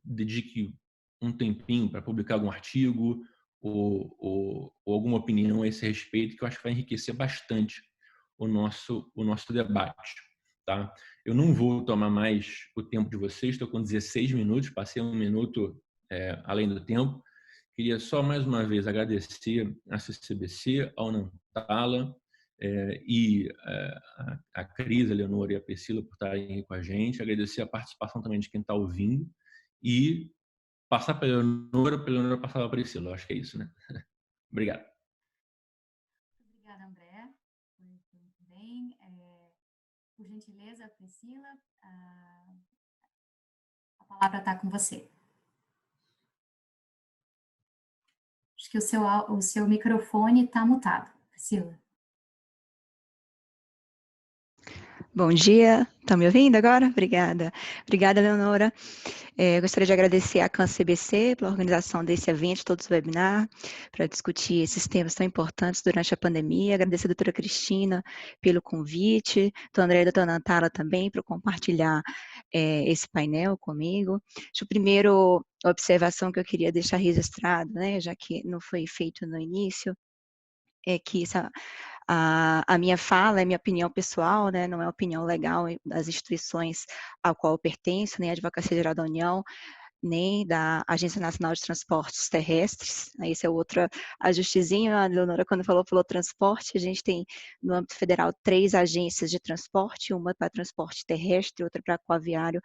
dedique um tempinho para publicar algum artigo ou alguma opinião a esse respeito, que eu acho que vai enriquecer bastante o nosso debate, tá? Eu não vou tomar mais o tempo de vocês, estou com 16 minutos, passei um minuto além do tempo. Queria só mais uma vez agradecer a CCBC, ao Nantala e a Cris, a Leonora e a Priscila por estarem aí com a gente. Agradecer a participação também de quem está ouvindo e passar para a Leonora passar para a Priscila. Eu acho que é isso, né? Obrigado. Obrigada, André. Foi muito bem. Por gentileza, Priscila, a palavra está com você. Acho que o seu microfone está mutado, Priscila. Bom dia, estão me ouvindo agora? Obrigada. Obrigada, Leonora. Gostaria de agradecer à CAN-CBC pela organização desse evento, todos os webinars, para discutir esses temas tão importantes durante a pandemia. Agradecer a doutora Cristina pelo convite, a André e a doutora Nantala também por compartilhar esse painel comigo. Deixa eu primeiro observação que eu queria deixar registrado, né, já que não foi feito no início, é que a minha fala é minha opinião pessoal, né, não é opinião legal das instituições ao qual eu pertenço, nem a Advocacia Geral da União, nem da Agência Nacional de Transportes Terrestres. Esse é outro ajustezinho. A Leonora, quando falou transporte, a gente tem no âmbito federal 3 agências de transporte, uma para transporte terrestre, outra para aquaviário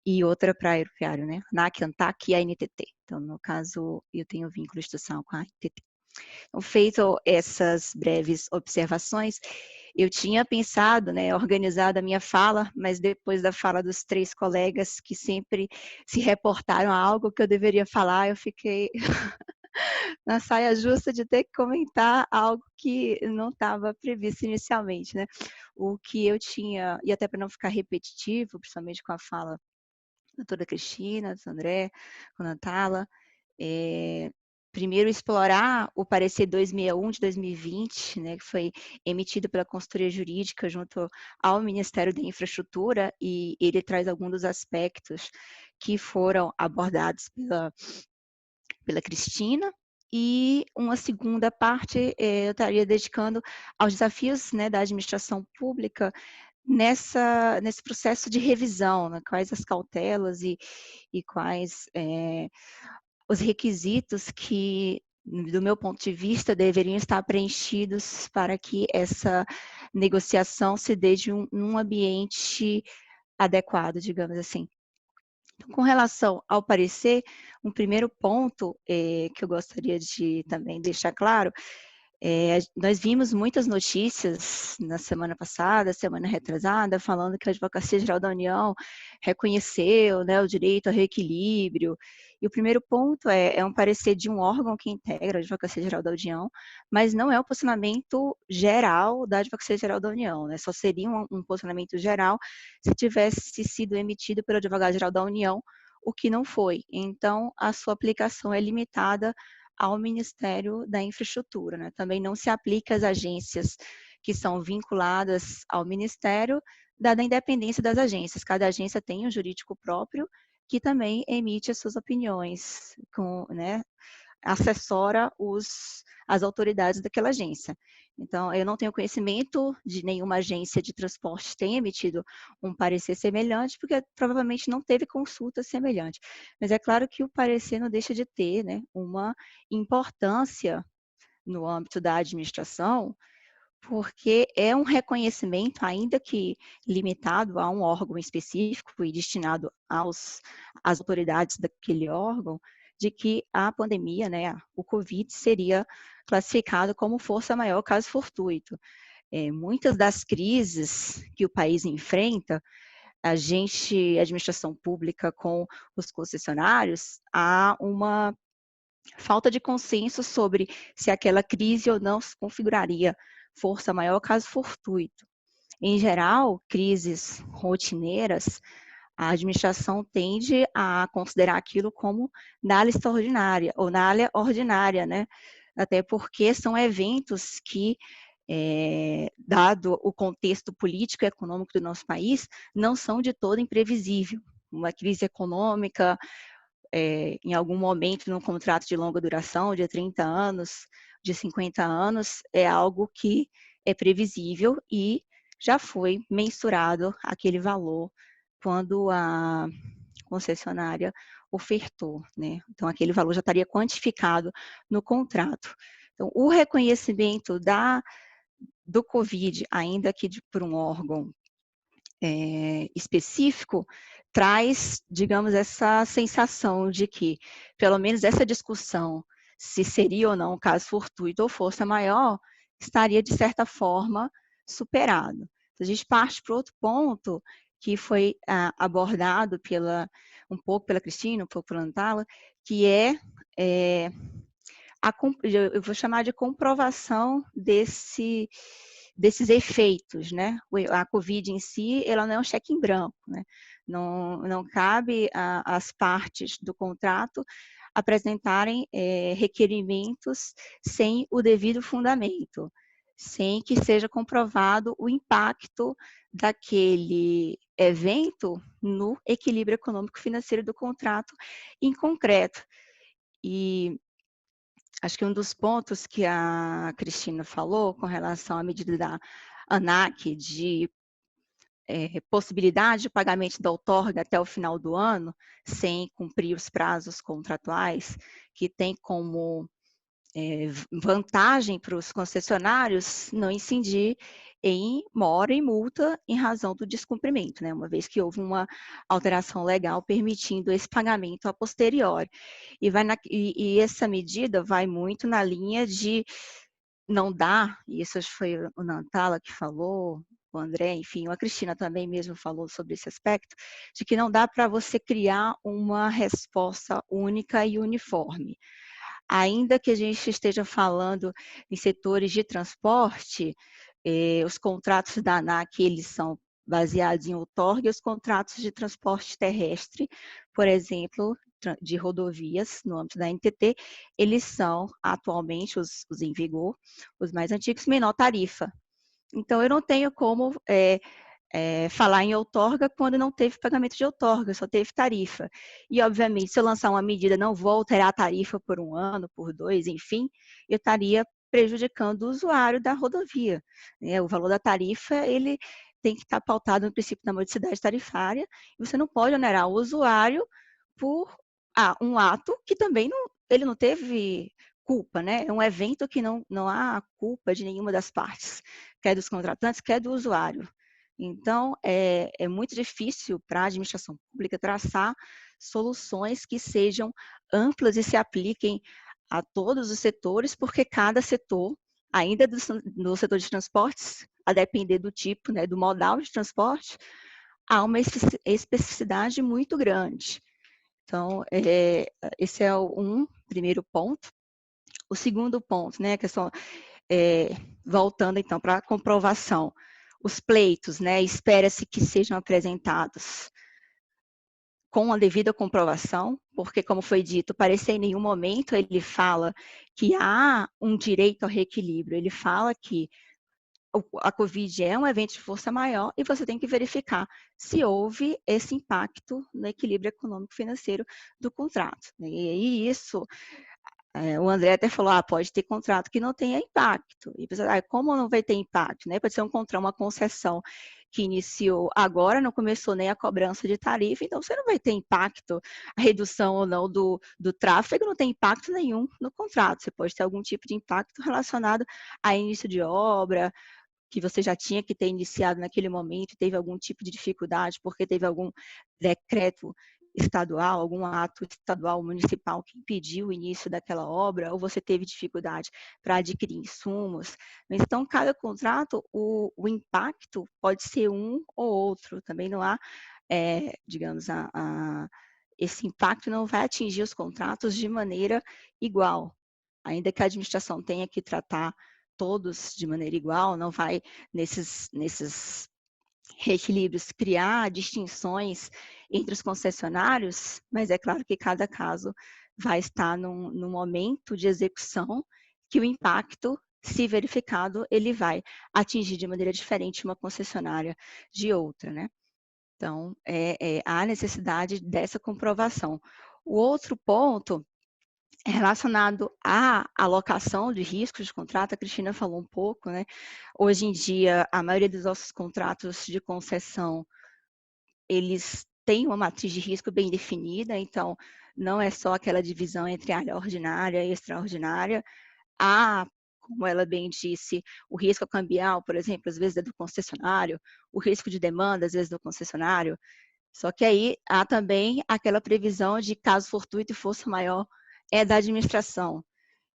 e outra para aeroviário, né? ANAC, ANTAC e a NTT. Então, no caso, eu tenho vínculo institucional com a NTT. Então, feito essas breves observações, eu tinha pensado, né, organizado a minha fala, mas depois da fala dos 3 colegas que sempre se reportaram a algo que eu deveria falar, eu fiquei na saia justa de ter que comentar algo que não estava previsto inicialmente, né? O que eu tinha, e até para não ficar repetitivo, principalmente com a fala da doutora Cristina, do André, com a Natala, primeiro explorar o parecer 261 de 2020, né, que foi emitido pela consultoria jurídica junto ao Ministério da Infraestrutura, e ele traz alguns dos aspectos que foram abordados pela Cristina, e uma segunda parte eu estaria dedicando aos desafios, né, da administração pública nesse processo de revisão, né, quais as cautelas e quais os requisitos que, do meu ponto de vista, deveriam estar preenchidos para que essa negociação se dê num ambiente adequado, digamos assim. Então, com relação ao parecer, um primeiro ponto que eu gostaria de também deixar claro, nós vimos muitas notícias na semana passada, semana retrasada, falando que a Advocacia Geral da União reconheceu, né, o direito ao reequilíbrio. E o primeiro ponto é um parecer de um órgão que integra a Advocacia Geral da União, mas não é o posicionamento geral da Advocacia Geral da União, né? Só seria um posicionamento geral se tivesse sido emitido pelo Advogado Geral da União, o que não foi. Então, a sua aplicação é limitada ao Ministério da Infraestrutura, né? Também não se aplica às agências que são vinculadas ao Ministério, dada a independência das agências. Cada agência tem um jurídico próprio que também emite as suas opiniões, né? Assessora as autoridades daquela agência. Então, eu não tenho conhecimento de nenhuma agência de transporte que tenha emitido um parecer semelhante, porque provavelmente não teve consulta semelhante. Mas é claro que o parecer não deixa de ter, né, uma importância no âmbito da administração, porque é um reconhecimento, ainda que limitado a um órgão específico e destinado às autoridades daquele órgão, de que a pandemia, né, o Covid, seria classificado como força maior caso fortuito. Muitas das crises que o país enfrenta, a administração pública com os concessionários, há uma falta de consenso sobre se aquela crise ou não se configuraria força maior caso fortuito. Em geral, crises rotineiras, a administração tende a considerar aquilo como na lista ordinária, ou na área ordinária, né? Até porque são eventos que, dado o contexto político e econômico do nosso país, não são de todo imprevisível. Uma crise econômica, em algum momento, num contrato de longa duração, de 30 anos, de 50 anos, é algo que é previsível e já foi mensurado aquele valor quando a concessionária ofertou, né? Então, aquele valor já estaria quantificado no contrato. Então, o reconhecimento do Covid, ainda que por um órgão específico, traz, digamos, essa sensação de que, pelo menos essa discussão, se seria ou não um caso fortuito ou força maior, estaria, de certa forma, superado. A gente parte para outro ponto que foi abordado um pouco pela Cristina, um pouco pela Natala, que eu vou chamar de comprovação desses efeitos, né? A Covid em si, ela não é um cheque em branco, né? Não cabe às partes do contrato apresentarem requerimentos sem o devido fundamento, sem que seja comprovado o impacto daquele evento no equilíbrio econômico-financeiro do contrato em concreto. E acho que um dos pontos que a Cristina falou com relação à medida da ANAC de possibilidade de pagamento da outorga até o final do ano, sem cumprir os prazos contratuais, que tem como vantagem para os concessionários não incidir em mora e multa em razão do descumprimento, né? Uma vez que houve uma alteração legal permitindo esse pagamento a posteriori. E essa medida vai muito na linha de não dar, e isso foi o Nantala que falou, o André, enfim, a Cristina também mesmo falou sobre esse aspecto, de que não dá para você criar uma resposta única e uniforme. Ainda que a gente esteja falando em setores de transporte, os contratos da ANAC, eles são baseados em outorga, e os contratos de transporte terrestre, por exemplo, de rodovias, no âmbito da NTT, eles são, atualmente, os em vigor, os mais antigos, menor tarifa. Então, eu não tenho como falar em outorga quando não teve pagamento de outorga, só teve tarifa. E, obviamente, se eu lançar uma medida, não vou alterar a tarifa por 1 ano, por 2, enfim, eu estaria prejudicando o usuário da rodovia. O valor da tarifa, ele tem que estar pautado no princípio da modicidade tarifária, e você não pode onerar o usuário por um ato que também ele não teve culpa, né? É um evento que não há culpa de nenhuma das partes, quer dos contratantes, quer do usuário. Então, é muito difícil para a administração pública traçar soluções que sejam amplas e se apliquem a todos os setores, porque cada setor, ainda no setor de transportes, a depender do tipo, né, do modal de transporte, há uma especificidade muito grande. Então, esse é um primeiro ponto. O segundo ponto, né, a questão, voltando então para a comprovação, os pleitos, né, espera-se que sejam apresentados com a devida comprovação, porque, como foi dito, parece em nenhum momento ele fala que há um direito ao reequilíbrio, ele fala que a Covid é um evento de força maior e você tem que verificar se houve esse impacto no equilíbrio econômico-financeiro do contrato. E isso, o André até falou, pode ter contrato que não tenha impacto. E você, como não vai ter impacto? Né? Pode ser uma concessão que iniciou agora, não começou nem a cobrança de tarifa, então você não vai ter impacto, a redução ou não do tráfego não tem impacto nenhum no contrato. Você pode ter algum tipo de impacto relacionado a início de obra, que você já tinha que ter iniciado naquele momento e teve algum tipo de dificuldade, porque teve algum decreto estadual, algum ato estadual, municipal que impediu o início daquela obra, ou você teve dificuldade para adquirir insumos. Então, cada contrato, o impacto pode ser um ou outro. Também não há, digamos, esse impacto não vai atingir os contratos de maneira igual. Ainda que a administração tenha que tratar todos de maneira igual, não vai nesses reequilíbrios criar distinções entre os concessionários, mas é claro que cada caso vai estar num momento de execução que o impacto, se verificado, ele vai atingir de maneira diferente uma concessionária de outra, né? Então, há necessidade dessa comprovação. O outro ponto relacionado à alocação de riscos de contrato, a Cristina falou um pouco, né? Hoje em dia, a maioria dos nossos contratos de concessão, eles têm uma matriz de risco bem definida, então não é só aquela divisão entre área ordinária e extraordinária. Há, como ela bem disse, o risco cambial, por exemplo, às vezes é do concessionário, o risco de demanda, às vezes do concessionário. Só que aí há também aquela previsão de caso fortuito e força maior é da administração.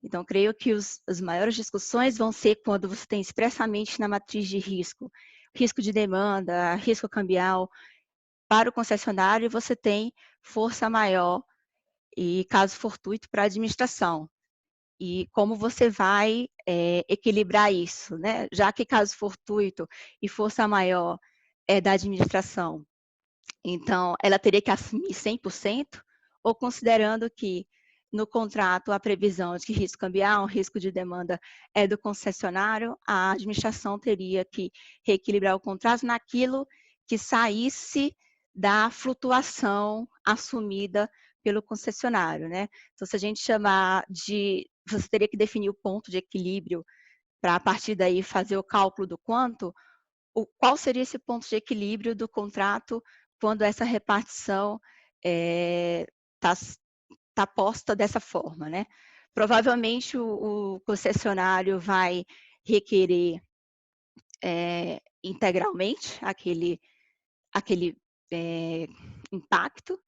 Então, creio que as maiores discussões vão ser quando você tem expressamente na matriz de risco de demanda, risco cambial, para o concessionário você tem força maior e caso fortuito para a administração. E como você vai equilibrar isso, né? Já que caso fortuito e força maior é da administração, então ela teria que assumir 100%, ou considerando que no contrato a previsão de que risco cambial, risco de demanda é do concessionário, a administração teria que reequilibrar o contrato naquilo que saísse da flutuação assumida pelo concessionário, né? Então, se a gente chamar de... Você teria que definir o ponto de equilíbrio para, a partir daí, fazer o cálculo do quanto, qual seria esse ponto de equilíbrio do contrato quando essa repartição está posta dessa forma, né? Provavelmente o concessionário vai requerer integralmente aquele impacto,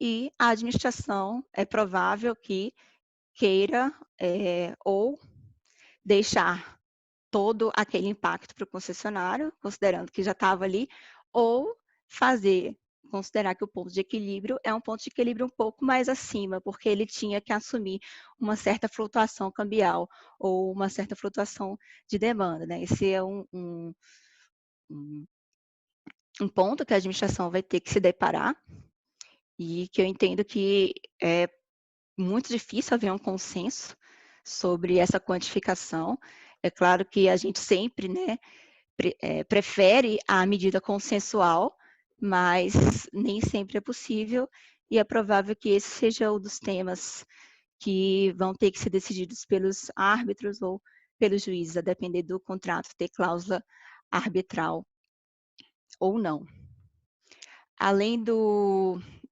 e a administração é provável que queira ou deixar todo aquele impacto para o concessionário, considerando que já estava ali, ou considerar que o ponto de equilíbrio é um ponto de equilíbrio um pouco mais acima, porque ele tinha que assumir uma certa flutuação cambial ou uma certa flutuação de demanda, né? Esse é um ponto que a administração vai ter que se deparar, e que eu entendo que é muito difícil haver um consenso sobre essa quantificação. É claro que a gente sempre, né, prefere a medida consensual, mas nem sempre é possível, e é provável que esse seja um dos temas que vão ter que ser decididos pelos árbitros ou pelos juízes, a depender do contrato ter cláusula arbitral ou não. Além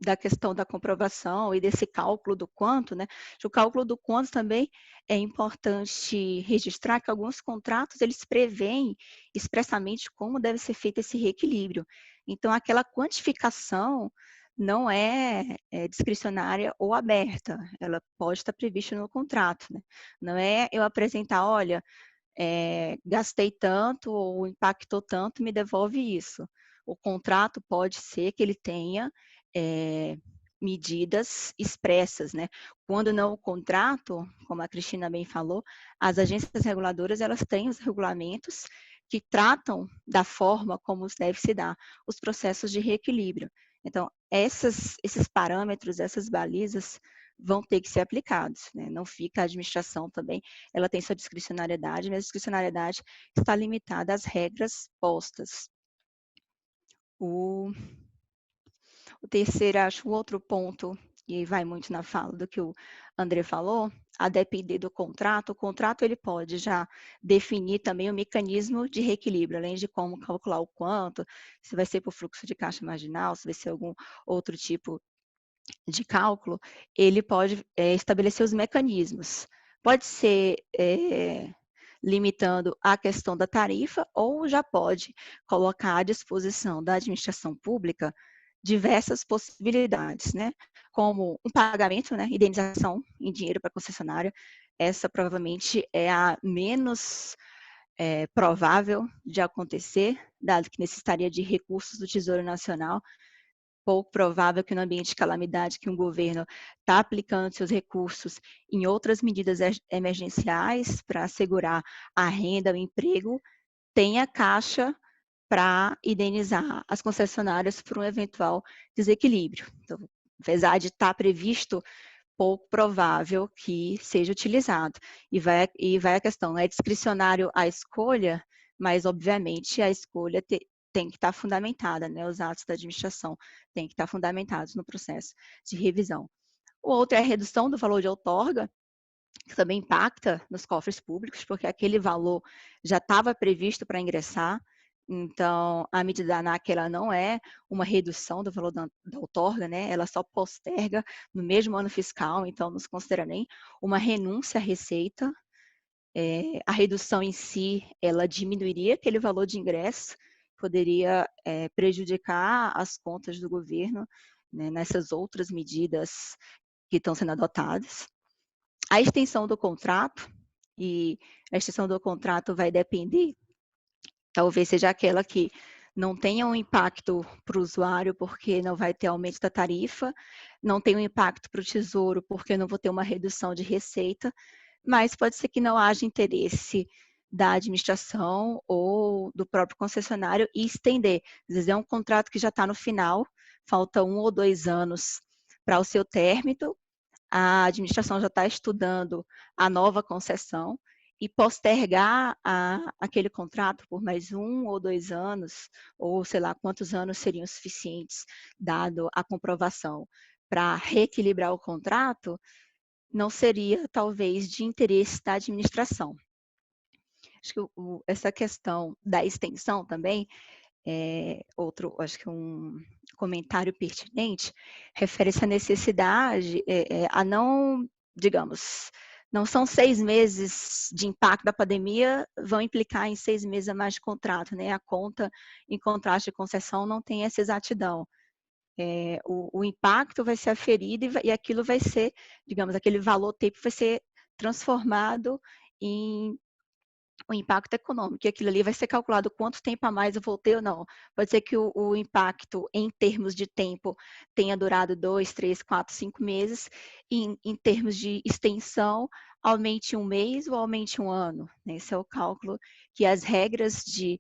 da questão da comprovação e desse cálculo do quanto, né? O cálculo do quanto também é importante registrar que alguns contratos, eles prevêem expressamente como deve ser feito esse reequilíbrio. Então, aquela quantificação não é discricionária ou aberta, ela pode estar prevista no contrato, né? Não é eu apresentar, olha, gastei tanto ou impactou tanto, me devolve isso. O contrato pode ser que ele tenha medidas expressas, né? Quando não o contrato, como a Cristina bem falou, as agências reguladoras, elas têm os regulamentos que tratam da forma como deve se dar os processos de reequilíbrio. Então, esses parâmetros, essas balizas vão ter que ser aplicados, né? Não fica a administração também, ela tem sua discricionariedade, mas a discricionariedade está limitada às regras postas. O terceiro, acho, o outro ponto, e vai muito na fala do que o André falou, a depender do contrato, o contrato ele pode já definir também o mecanismo de reequilíbrio, além de como calcular o quanto, se vai ser por fluxo de caixa marginal, se vai ser algum outro tipo de cálculo, ele pode estabelecer os mecanismos. Pode ser limitando a questão da tarifa, ou já pode colocar à disposição da administração pública diversas possibilidades, né? Como um pagamento, né? Indenização em dinheiro para a concessionária. Essa provavelmente é a menos provável de acontecer, dado que necessitaria de recursos do Tesouro Nacional. Pouco provável que no ambiente de calamidade que um governo está aplicando seus recursos em outras medidas emergenciais para assegurar a renda, o emprego, tenha caixa para indenizar as concessionárias por um eventual desequilíbrio. Então, apesar de estar previsto, pouco provável que seja utilizado. E vai a questão, é discricionário a escolha, mas obviamente a escolha tem que estar fundamentada, né? Os atos da administração têm que estar fundamentados no processo de revisão. O outro é a redução do valor de outorga, que também impacta nos cofres públicos, porque aquele valor já estava previsto para ingressar. Então, a medida da ANAC, ela não é uma redução do valor da outorga, né? Ela só posterga no mesmo ano fiscal, então não se considera nem uma renúncia à receita. A redução em si, ela diminuiria aquele valor de ingresso, poderia prejudicar as contas do governo, né, nessas outras medidas que estão sendo adotadas. A extensão do contrato, e a extensão do contrato vai depender, talvez seja aquela que não tenha um impacto para o usuário, porque não vai ter aumento da tarifa, não tem um impacto para o tesouro, porque não vou ter uma redução de receita, mas pode ser que não haja interesse da administração ou do próprio concessionário e estender. Às vezes é um contrato que já está no final, falta 1 ou 2 anos para o seu término, a administração já está estudando a nova concessão e postergar aquele contrato por mais 1 ou 2 anos, ou sei lá quantos anos seriam suficientes, dado a comprovação, para reequilibrar o contrato, não seria, talvez, de interesse da administração. Acho que essa questão da extensão também, acho que um comentário pertinente, refere-se à necessidade, a não, digamos, não são 6 meses de impacto da pandemia, vão implicar em 6 meses a mais de contrato, né? A conta em contrato de concessão não tem essa exatidão. O impacto vai ser aferido e aquilo vai ser, digamos, aquele valor tempo vai ser transformado em o impacto econômico, e aquilo ali vai ser calculado quanto tempo a mais eu vou ter ou não. Pode ser que o impacto em termos de tempo tenha durado 2, 3, 4, 5 meses, e em termos de extensão, aumente 1 mês ou aumente 1 ano. Esse é o cálculo que as regras de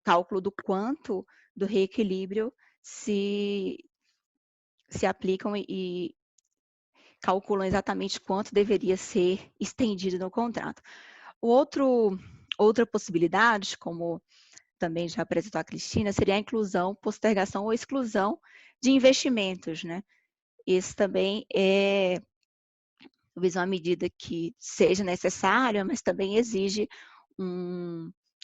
cálculo do quanto do reequilíbrio se aplicam e calculam exatamente quanto deveria ser estendido no contrato. Outra possibilidade, como também já apresentou a Cristina, seria a inclusão, postergação ou exclusão de investimentos, né? Esse também é talvez uma medida que seja necessária, mas também exige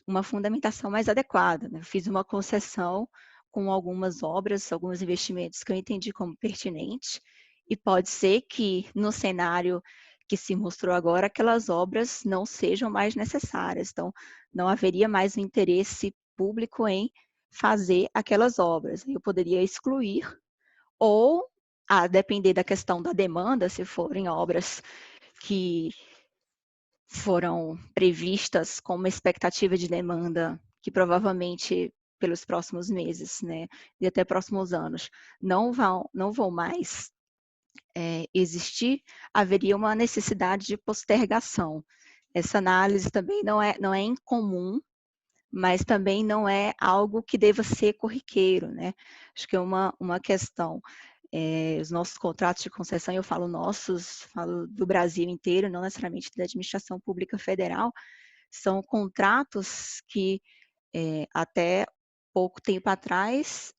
uma fundamentação mais adequada, né? Eu fiz uma concessão com algumas obras, alguns investimentos que eu entendi como pertinentes, e pode ser que no cenário que se mostrou agora, aquelas obras não sejam mais necessárias. Então, não haveria mais um interesse público em fazer aquelas obras. Eu poderia excluir, ou, a depender da questão da demanda, se forem obras que foram previstas com uma expectativa de demanda que provavelmente pelos próximos meses, né, e até próximos anos, não vão mais existir, haveria uma necessidade de postergação. Essa análise também não é incomum, mas também não é algo que deva ser corriqueiro, né? Acho que é uma questão. Os nossos contratos de concessão, eu falo nossos, falo do Brasil inteiro, não necessariamente da administração pública federal, são contratos que até pouco tempo atrás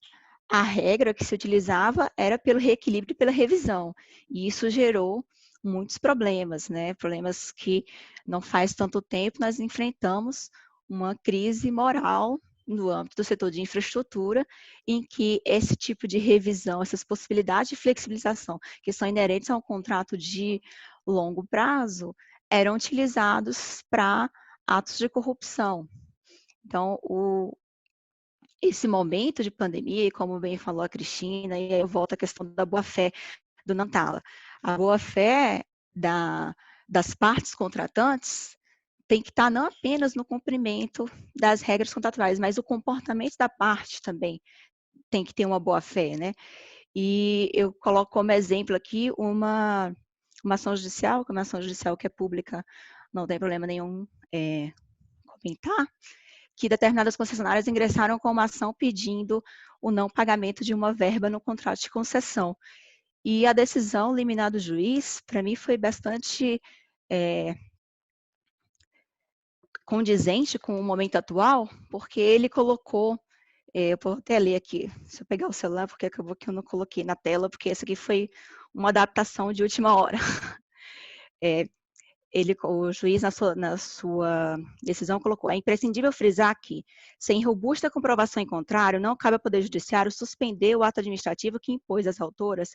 a regra que se utilizava era pelo reequilíbrio e pela revisão, e isso gerou muitos problemas, né? Problemas que não faz tanto tempo nós enfrentamos uma crise moral no âmbito do setor de infraestrutura, em que esse tipo de revisão, essas possibilidades de flexibilização que são inerentes a um contrato de longo prazo, eram utilizados para atos de corrupção. Então, esse momento de pandemia, e como bem falou a Cristina, e aí eu volto à questão da boa-fé do Nantala. A boa-fé das partes contratantes tem que estar não apenas no cumprimento das regras contratuais, mas o comportamento da parte também tem que ter uma boa-fé, né? E eu coloco como exemplo aqui uma ação judicial, que é uma ação judicial que é pública, não tem problema nenhum comentar, que determinadas concessionárias ingressaram com uma ação pedindo o não pagamento de uma verba no contrato de concessão. E a decisão liminar do juiz, para mim, foi bastante condizente com o momento atual, porque ele colocou, eu vou até ler aqui, se eu pegar o celular, porque acabou que eu não coloquei na tela, porque essa aqui foi uma adaptação de última hora. O juiz, na sua decisão, colocou: é imprescindível frisar que, sem robusta comprovação em contrário, não cabe ao Poder Judiciário suspender o ato administrativo que impôs às autoras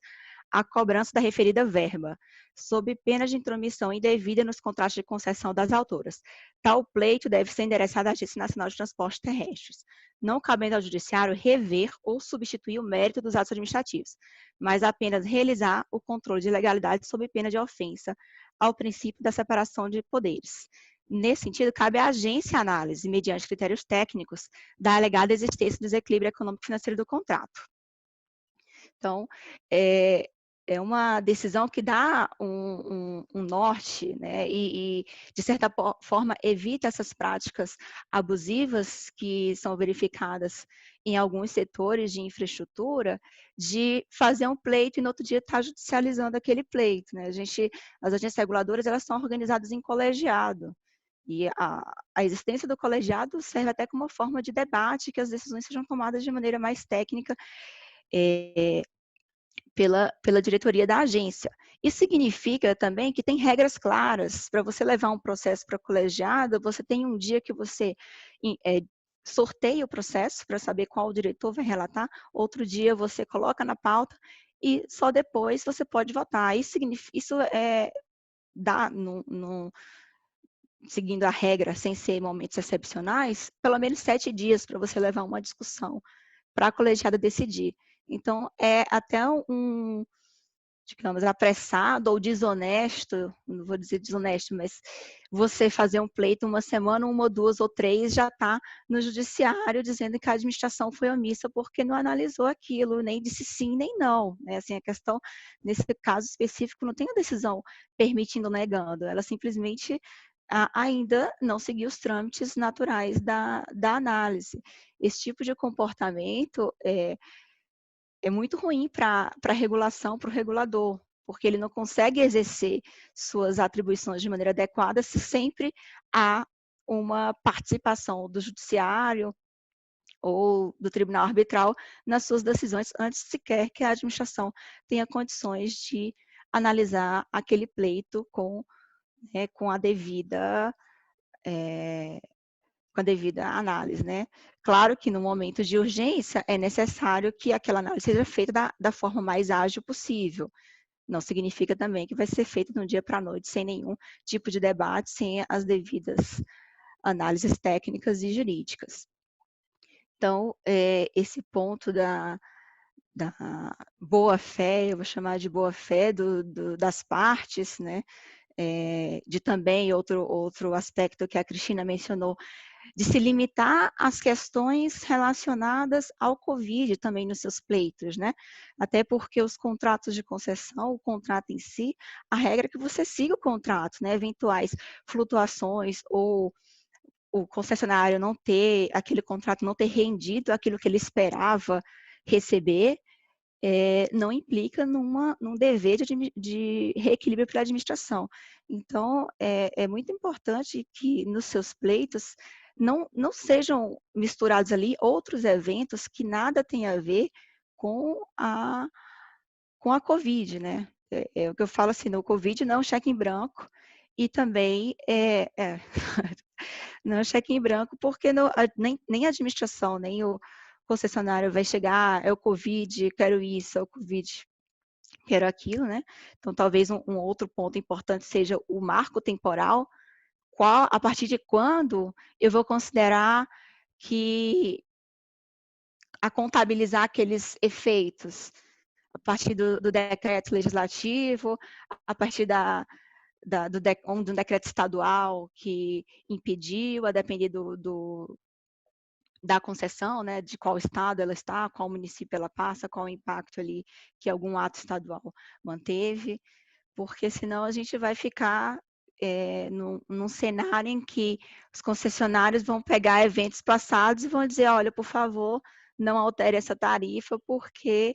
a cobrança da referida verba, sob pena de intromissão indevida nos contratos de concessão das autoras. Tal pleito deve ser endereçado à Agência Nacional de Transportes Terrestres, não cabendo ao Judiciário rever ou substituir o mérito dos atos administrativos, mas apenas realizar o controle de legalidade sob pena de ofensa ao princípio da separação de poderes. Nesse sentido, cabe à agência a análise, mediante critérios técnicos, da alegada existência do desequilíbrio econômico-financeiro do contrato. Então, é uma decisão que dá um norte, né? De certa forma, evita essas práticas abusivas que são verificadas em alguns setores de infraestrutura, de fazer um pleito e no outro dia estar judicializando aquele pleito, né? As agências reguladoras, elas são organizadas em colegiado, e a existência do colegiado serve até como uma forma de debate, que as decisões sejam tomadas de maneira mais técnica, pela diretoria da agência. Isso significa também que tem regras claras. Para você levar um processo para colegiado, você tem um dia que você sorteia o processo para saber qual diretor vai relatar, outro dia você coloca na pauta e só depois você pode votar. Isso dá, seguindo a regra, sem ser momentos excepcionais, pelo menos 7 dias para você levar uma discussão para a colegiada decidir. Então, é até digamos, apressado ou desonesto, não vou dizer desonesto, mas você fazer um pleito uma semana, 1, 2 ou 3, já está no judiciário dizendo que a administração foi omissa porque não analisou aquilo, nem disse sim nem não. Né? Assim, a questão, nesse caso específico, não tem a decisão permitindo ou negando, ela simplesmente ainda não seguiu os trâmites naturais da análise. Esse tipo de comportamento é muito ruim para a regulação, para o regulador, porque ele não consegue exercer suas atribuições de maneira adequada se sempre há uma participação do judiciário ou do tribunal arbitral nas suas decisões, antes sequer que a administração tenha condições de analisar aquele pleito com a devida análise, né? Claro que no momento de urgência é necessário que aquela análise seja feita da forma mais ágil possível. Não significa também que vai ser feita de um dia para a noite, sem nenhum tipo de debate, sem as devidas análises técnicas e jurídicas. Então, esse ponto da boa-fé, eu vou chamar de boa-fé das partes, né? De também outro aspecto que a Cristina mencionou, de se limitar às questões relacionadas ao Covid também nos seus pleitos, né? Até porque os contratos de concessão, o contrato em si, a regra é que você siga o contrato, né? Eventuais flutuações ou o concessionário não ter, aquele contrato não ter rendido aquilo que ele esperava receber, não implica num dever de reequilíbrio para a administração. Então, é muito importante que nos seus pleitos não sejam misturados ali outros eventos que nada tem a ver com a Covid, né? É o que eu falo assim, no Covid não é um cheque em branco e também não é um cheque em branco porque nem a administração, nem o concessionário vai chegar, é o Covid, quero isso, é o Covid, quero aquilo, né? Então, talvez um outro ponto importante seja o marco temporal, a partir de quando eu vou considerar que a contabilizar aqueles efeitos, a partir do decreto legislativo, a partir de um decreto estadual que impediu, a depender da concessão, né, de qual estado ela está, qual município ela passa, qual o impacto ali que algum ato estadual manteve, porque senão a gente vai ficar num cenário em que os concessionários vão pegar eventos passados e vão dizer, olha, por favor, não altere essa tarifa porque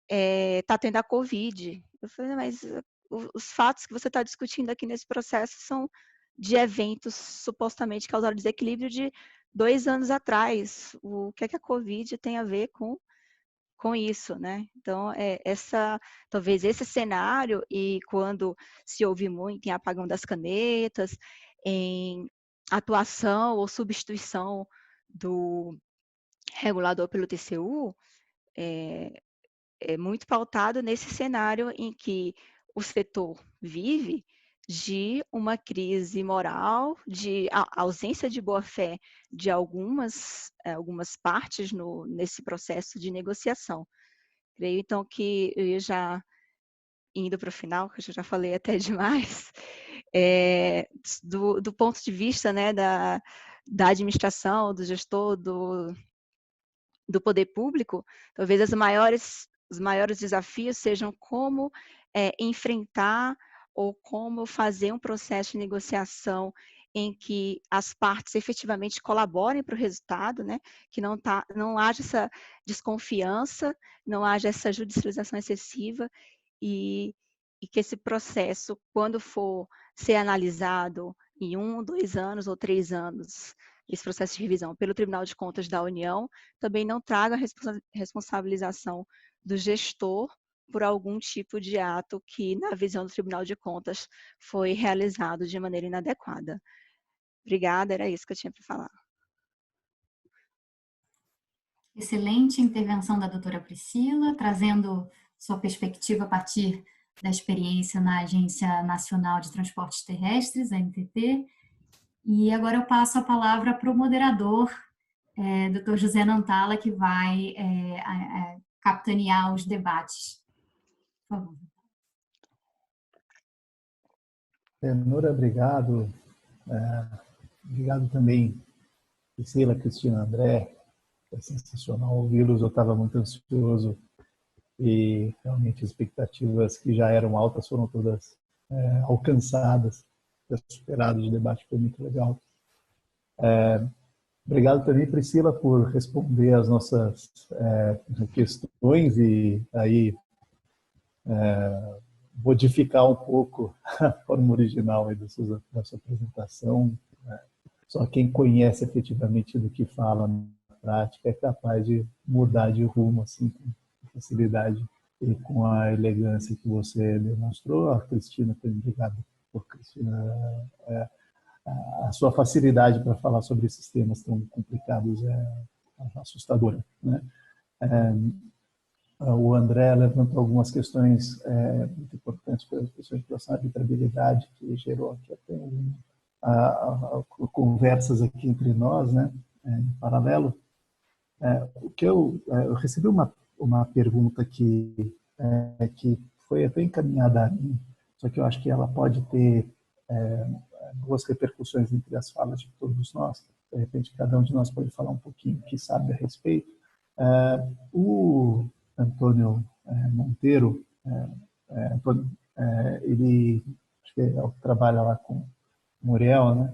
está tendo a Covid. Eu falei, mas os fatos que você está discutindo aqui nesse processo são de eventos supostamente causaram desequilíbrio de 2 anos atrás. O que é que a Covid tem a ver com isso, né? Então, talvez esse cenário, e quando se ouve muito em apagão das canetas, em atuação ou substituição do regulador pelo TCU, é muito pautado nesse cenário em que o setor vive de uma crise moral, de ausência de boa-fé de algumas partes nesse processo de negociação. Creio, então, que eu já indo para o final, que eu já falei até demais, do ponto de vista, né, da administração, do gestor, do poder público, talvez as maiores os maiores desafios sejam como enfrentar ou como fazer um processo de negociação em que as partes efetivamente colaborem para o resultado, né? Que não haja essa desconfiança, não haja essa judicialização excessiva e que esse processo, quando for ser analisado em 1, 2 anos ou 3 anos, esse processo de revisão pelo Tribunal de Contas da União, também não traga responsabilização do gestor por algum tipo de ato que, na visão do Tribunal de Contas, foi realizado de maneira inadequada. Obrigada, era isso que eu tinha para falar. Excelente intervenção da doutora Priscila, trazendo sua perspectiva a partir da experiência na Agência Nacional de Transportes Terrestres, a ANTT. E agora eu passo a palavra para o moderador, Dr. José Nantala, que vai capitanear os debates. Por favor. Nora, obrigado. Obrigado também, Priscila, Cristina, André. Foi sensacional ouvi-los. Eu estava muito ansioso e realmente as expectativas que já eram altas foram todas alcançadas, superadas. O debate foi muito legal. Obrigado também, Priscila, por responder às nossas questões e aí modificar um pouco a forma original aí da sua apresentação. Só quem conhece efetivamente do que fala na prática é capaz de mudar de rumo assim, com facilidade e com a elegância que você demonstrou. A Cristina, também, obrigado por Cristina. A sua facilidade para falar sobre esses temas tão complicados é assustadora, né? O André levantou algumas questões muito importantes, questões de relação à arbitrabilidade, que gerou aqui até conversas aqui entre nós, né, em paralelo. O que eu recebi uma pergunta que foi até encaminhada a mim, só que eu acho que ela pode ter boas repercussões entre as falas de todos nós. De repente, cada um de nós pode falar um pouquinho o que sabe a respeito. O Antônio Monteiro, ele acho que trabalha lá com Muriel, né?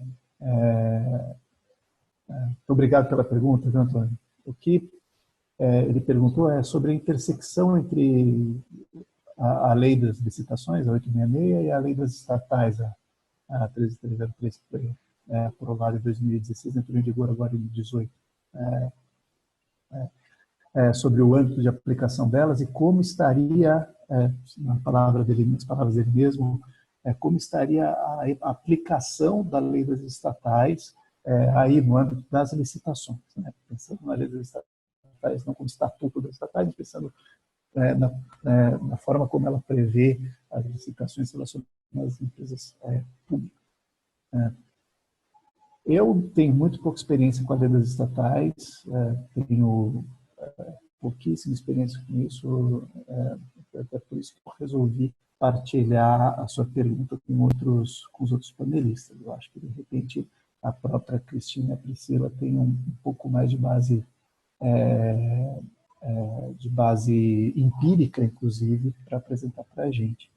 Muito obrigado pela pergunta, viu, Antônio? O que ele perguntou é sobre a intersecção entre a lei das licitações, a 866, e a lei das estatais, a 13303, que foi aprovada em 2016, entrou em vigor agora em 2018. Sobre o âmbito de aplicação delas e como estaria, nas palavras dele mesmo, como estaria a aplicação da lei das estatais aí no âmbito das licitações, né? Pensando na lei das estatais, não como estatuto das estatais, mas pensando na forma como ela prevê as licitações relacionadas às empresas públicas. Eu tenho muito pouca experiência com a lei das estatais, tenho pouquíssima experiência com isso, até por isso que eu resolvi partilhar a sua pergunta com os outros panelistas. Eu acho que, de repente, a própria Cristina e a Priscila têm um pouco mais de base empírica, inclusive, para apresentar para a gente.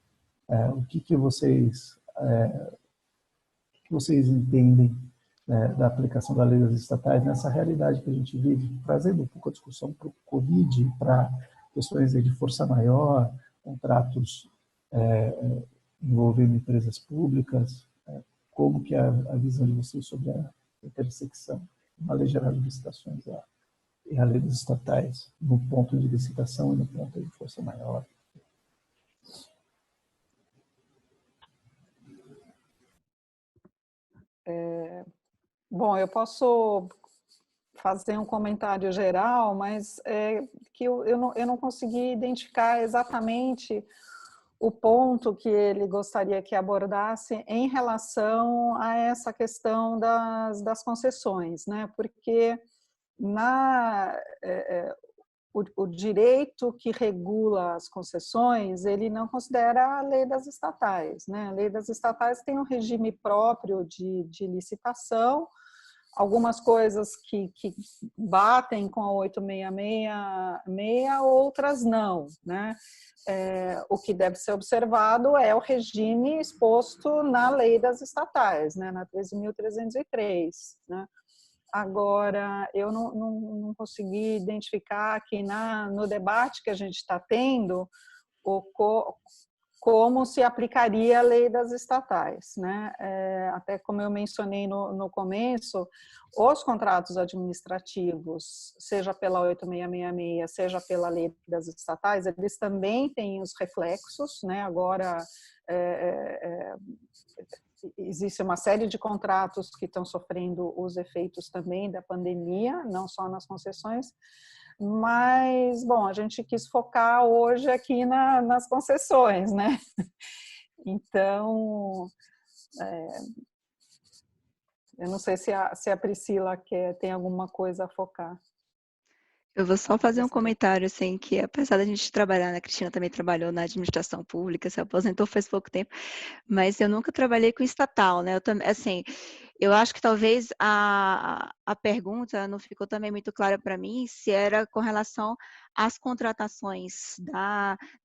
O que vocês entendem da aplicação da lei das estatais nessa realidade que a gente vive, trazendo um pouco a discussão para o Covid, para questões de força maior, contratos envolvendo empresas públicas, como que é a visão de vocês sobre a intersecção da lei geral de licitações e a lei das estatais no ponto de licitação e no ponto de força maior? Bom, eu posso fazer um comentário geral, mas que eu não consegui identificar exatamente o ponto que ele gostaria que abordasse em relação a essa questão das concessões, né? Porque o direito que regula as concessões, ele não considera a lei das estatais, né? A lei das estatais tem um regime próprio de licitação, algumas coisas que batem com a 8666, outras não, né? O que deve ser observado é o regime exposto na lei das estatais, né? Na 13.303, né? Agora, eu não consegui identificar aqui no debate que a gente está tendo como se aplicaria a lei das estatais, né? Até como eu mencionei no começo, os contratos administrativos, seja pela 8666, seja pela lei das estatais, eles também têm os reflexos, né? Agora, existe uma série de contratos que estão sofrendo os efeitos também da pandemia, não só nas concessões, mas, bom, a gente quis focar hoje aqui nas concessões, né? Então, eu não sei se a Priscila tem alguma coisa a focar. Eu vou só fazer um comentário, assim, que apesar da gente trabalhar, né, a Cristina também trabalhou na administração pública, se aposentou faz pouco tempo, mas eu nunca trabalhei com estatal, né? Assim, eu acho que talvez a pergunta não ficou também muito clara para mim, se era com relação às contratações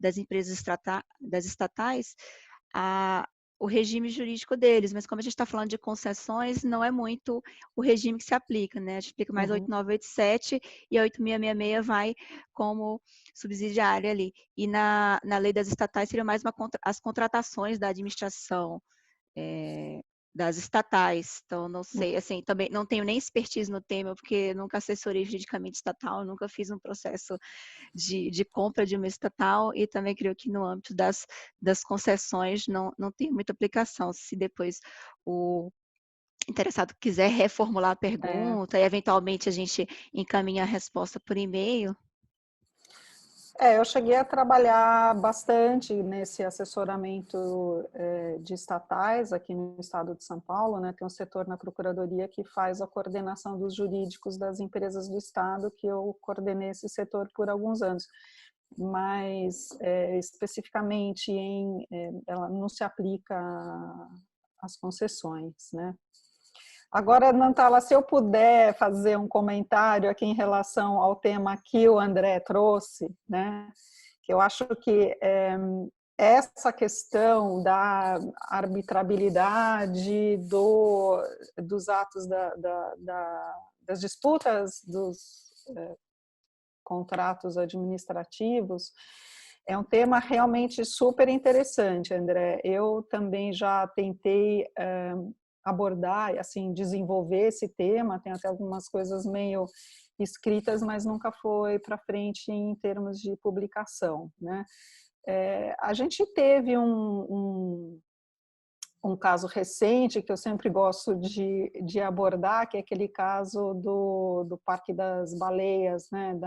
das empresas das estatais, o regime jurídico deles, mas como a gente está falando de concessões, não é muito o regime que se aplica, né? A gente aplica mais a 8987 e a 8666 vai como subsidiária ali. E na lei das estatais seriam mais as contratações da administração, das estatais. Então, não sei, assim, também não tenho nem expertise no tema, porque nunca assessorei juridicamente estatal, nunca fiz um processo de compra de uma estatal, e também creio que no âmbito das concessões não tem muita aplicação. Se depois o interessado quiser reformular a pergunta e eventualmente a gente encaminha a resposta por e-mail. Eu cheguei a trabalhar bastante nesse assessoramento de estatais aqui no estado de São Paulo, né? Tem um setor na Procuradoria que faz a coordenação dos jurídicos das empresas do estado, que eu coordenei esse setor por alguns anos. Mas, especificamente, ela não se aplica às concessões, né? Agora, Nantala, se eu puder fazer um comentário aqui em relação ao tema que o André trouxe, né? Que eu acho que essa questão da arbitrabilidade dos atos das disputas dos contratos administrativos é um tema realmente super interessante, André. Eu também já tentei abordar, assim, desenvolver esse tema, tem até algumas coisas meio escritas, mas nunca foi para frente em termos de publicação, né? A gente teve um caso recente que eu sempre gosto de abordar, que é aquele caso do Parque das Baleias, né,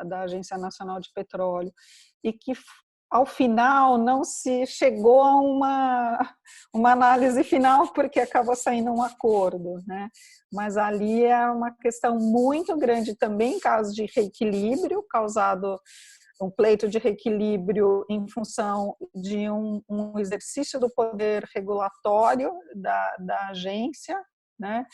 da Agência Nacional de Petróleo, e que ao final não se chegou a uma análise final, porque acabou saindo um acordo, né? Mas ali é uma questão muito grande também, caso de reequilíbrio, causado um pleito de reequilíbrio em função de um exercício do poder regulatório da agência, né?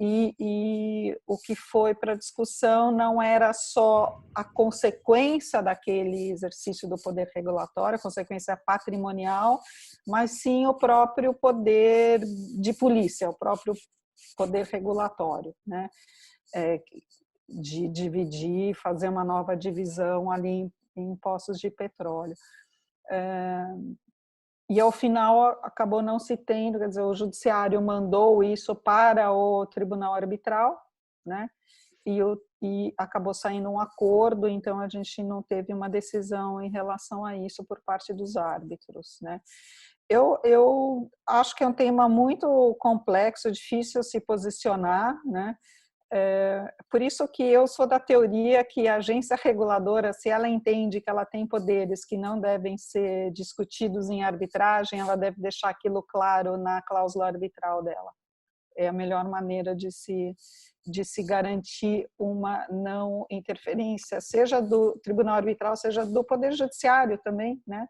E o que foi para discussão não era só a consequência daquele exercício do poder regulatório, a consequência patrimonial, mas sim o próprio poder de polícia, o próprio poder regulatório, né? De dividir, fazer uma nova divisão ali em poços de petróleo. E ao final acabou não se tendo, quer dizer, o judiciário mandou isso para o tribunal arbitral, né? E acabou saindo um acordo, então a gente não teve uma decisão em relação a isso por parte dos árbitros, né? Eu acho que é um tema muito complexo, difícil se posicionar, né? Por isso que eu sou da teoria que a agência reguladora, se ela entende que ela tem poderes que não devem ser discutidos em arbitragem, ela deve deixar aquilo claro na cláusula arbitral dela. É a melhor maneira de se garantir uma não interferência, seja do tribunal arbitral, seja do poder judiciário também, né?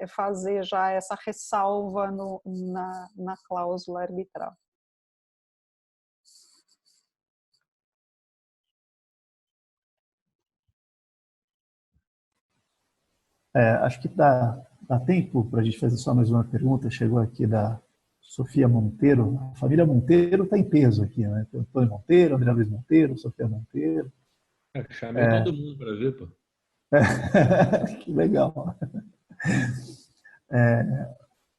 Fazer já essa ressalva na cláusula arbitral. Acho que dá tempo para a gente fazer só mais uma pergunta. Chegou aqui da Sofia Monteiro. A família Monteiro está em peso aqui, né? Tem Antônio Monteiro, André Luiz Monteiro, Sofia Monteiro. Chamei todo mundo para ver, pô. Que legal.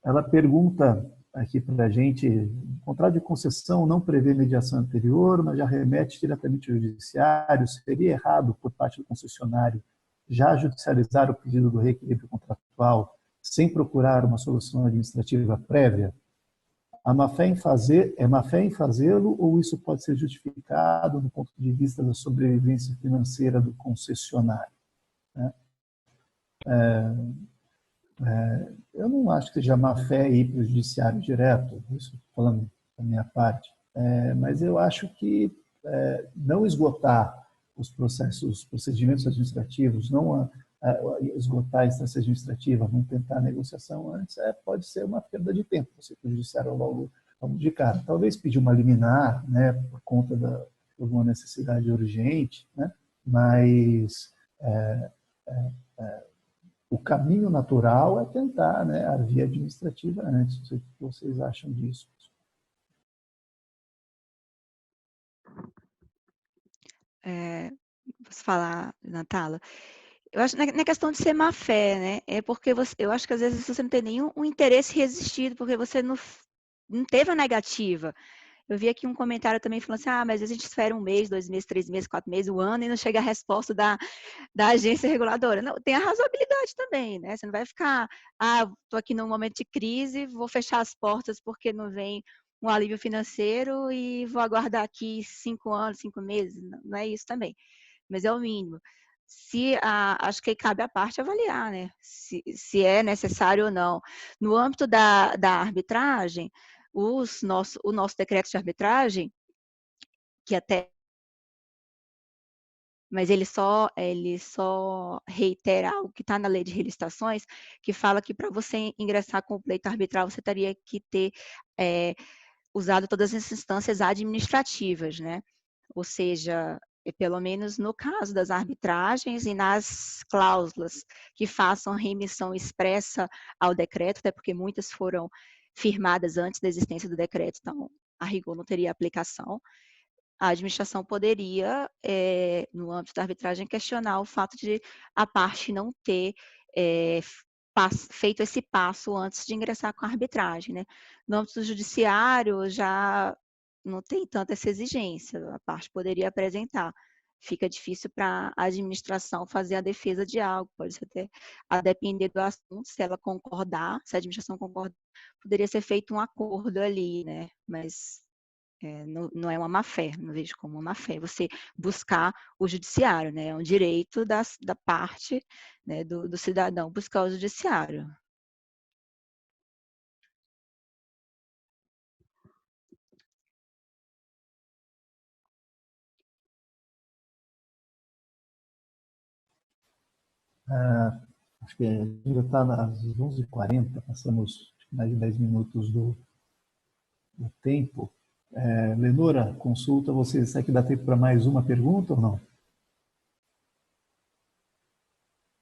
Ela pergunta aqui para a gente: o contrato de concessão não prevê mediação anterior, mas já remete diretamente ao judiciário. Seria errado, por parte do concessionário, já judicializar o pedido do reequilíbrio contratual sem procurar uma solução administrativa prévia? A má-fé é má-fé em fazê-lo, ou isso pode ser justificado do ponto de vista da sobrevivência financeira do concessionário? Eu não acho que seja má-fé ir para o judiciário direto, isso falando da minha parte, mas eu acho que não esgotar os procedimentos administrativos, não esgotar a instância administrativa, não tentar a negociação antes, pode ser uma perda de tempo. Você para o judiciário logo de cara. Talvez pedir uma liminar, né, por conta de alguma necessidade urgente, né, mas o caminho natural é tentar, né, a via administrativa antes. Não sei o que vocês acham disso. Posso falar, Natala? Eu acho que não é questão de ser má fé, né? É porque eu acho que às vezes você não tem nenhum interesse resistido, porque você não teve a negativa. Eu vi aqui um comentário também falando assim, mas às vezes a gente espera 1 mês, 2 meses, 3 meses, 4 meses, 1 ano e não chega a resposta da agência reguladora. Não, tem a razoabilidade também, né? Você não vai ficar, estou aqui num momento de crise, vou fechar as portas porque não vem um alívio financeiro e vou aguardar aqui 5 anos, 5 meses. Não é isso também, mas é o mínimo. Acho que cabe à parte avaliar, né? Se é necessário ou não. No âmbito da arbitragem, o nosso decreto de arbitragem, que até, mas ele só reitera algo que está na lei de relicitações, que fala que para você ingressar com o pleito arbitral, você teria que ter usado todas as instâncias administrativas, né? Ou seja, pelo menos no caso das arbitragens e nas cláusulas que façam remissão expressa ao decreto, até porque muitas foram firmadas antes da existência do decreto, então a rigor não teria aplicação. A administração poderia, no âmbito da arbitragem, questionar o fato de a parte não ter feito esse passo antes de ingressar com a arbitragem, né? No âmbito do judiciário, já não tem tanta essa exigência, a parte poderia apresentar. Fica difícil para a administração fazer a defesa de algo, pode ser até, a depender do assunto, se ela concordar, se a administração concordar, poderia ser feito um acordo ali, né? Mas não é uma má-fé, não vejo como uma má-fé você buscar o judiciário, né? É um direito da parte, né, do cidadão buscar o judiciário. Acho que a gente já está às 11h40, passamos mais de 10 minutos do tempo. Lenora, consulta você, será que dá tempo para mais uma pergunta ou não?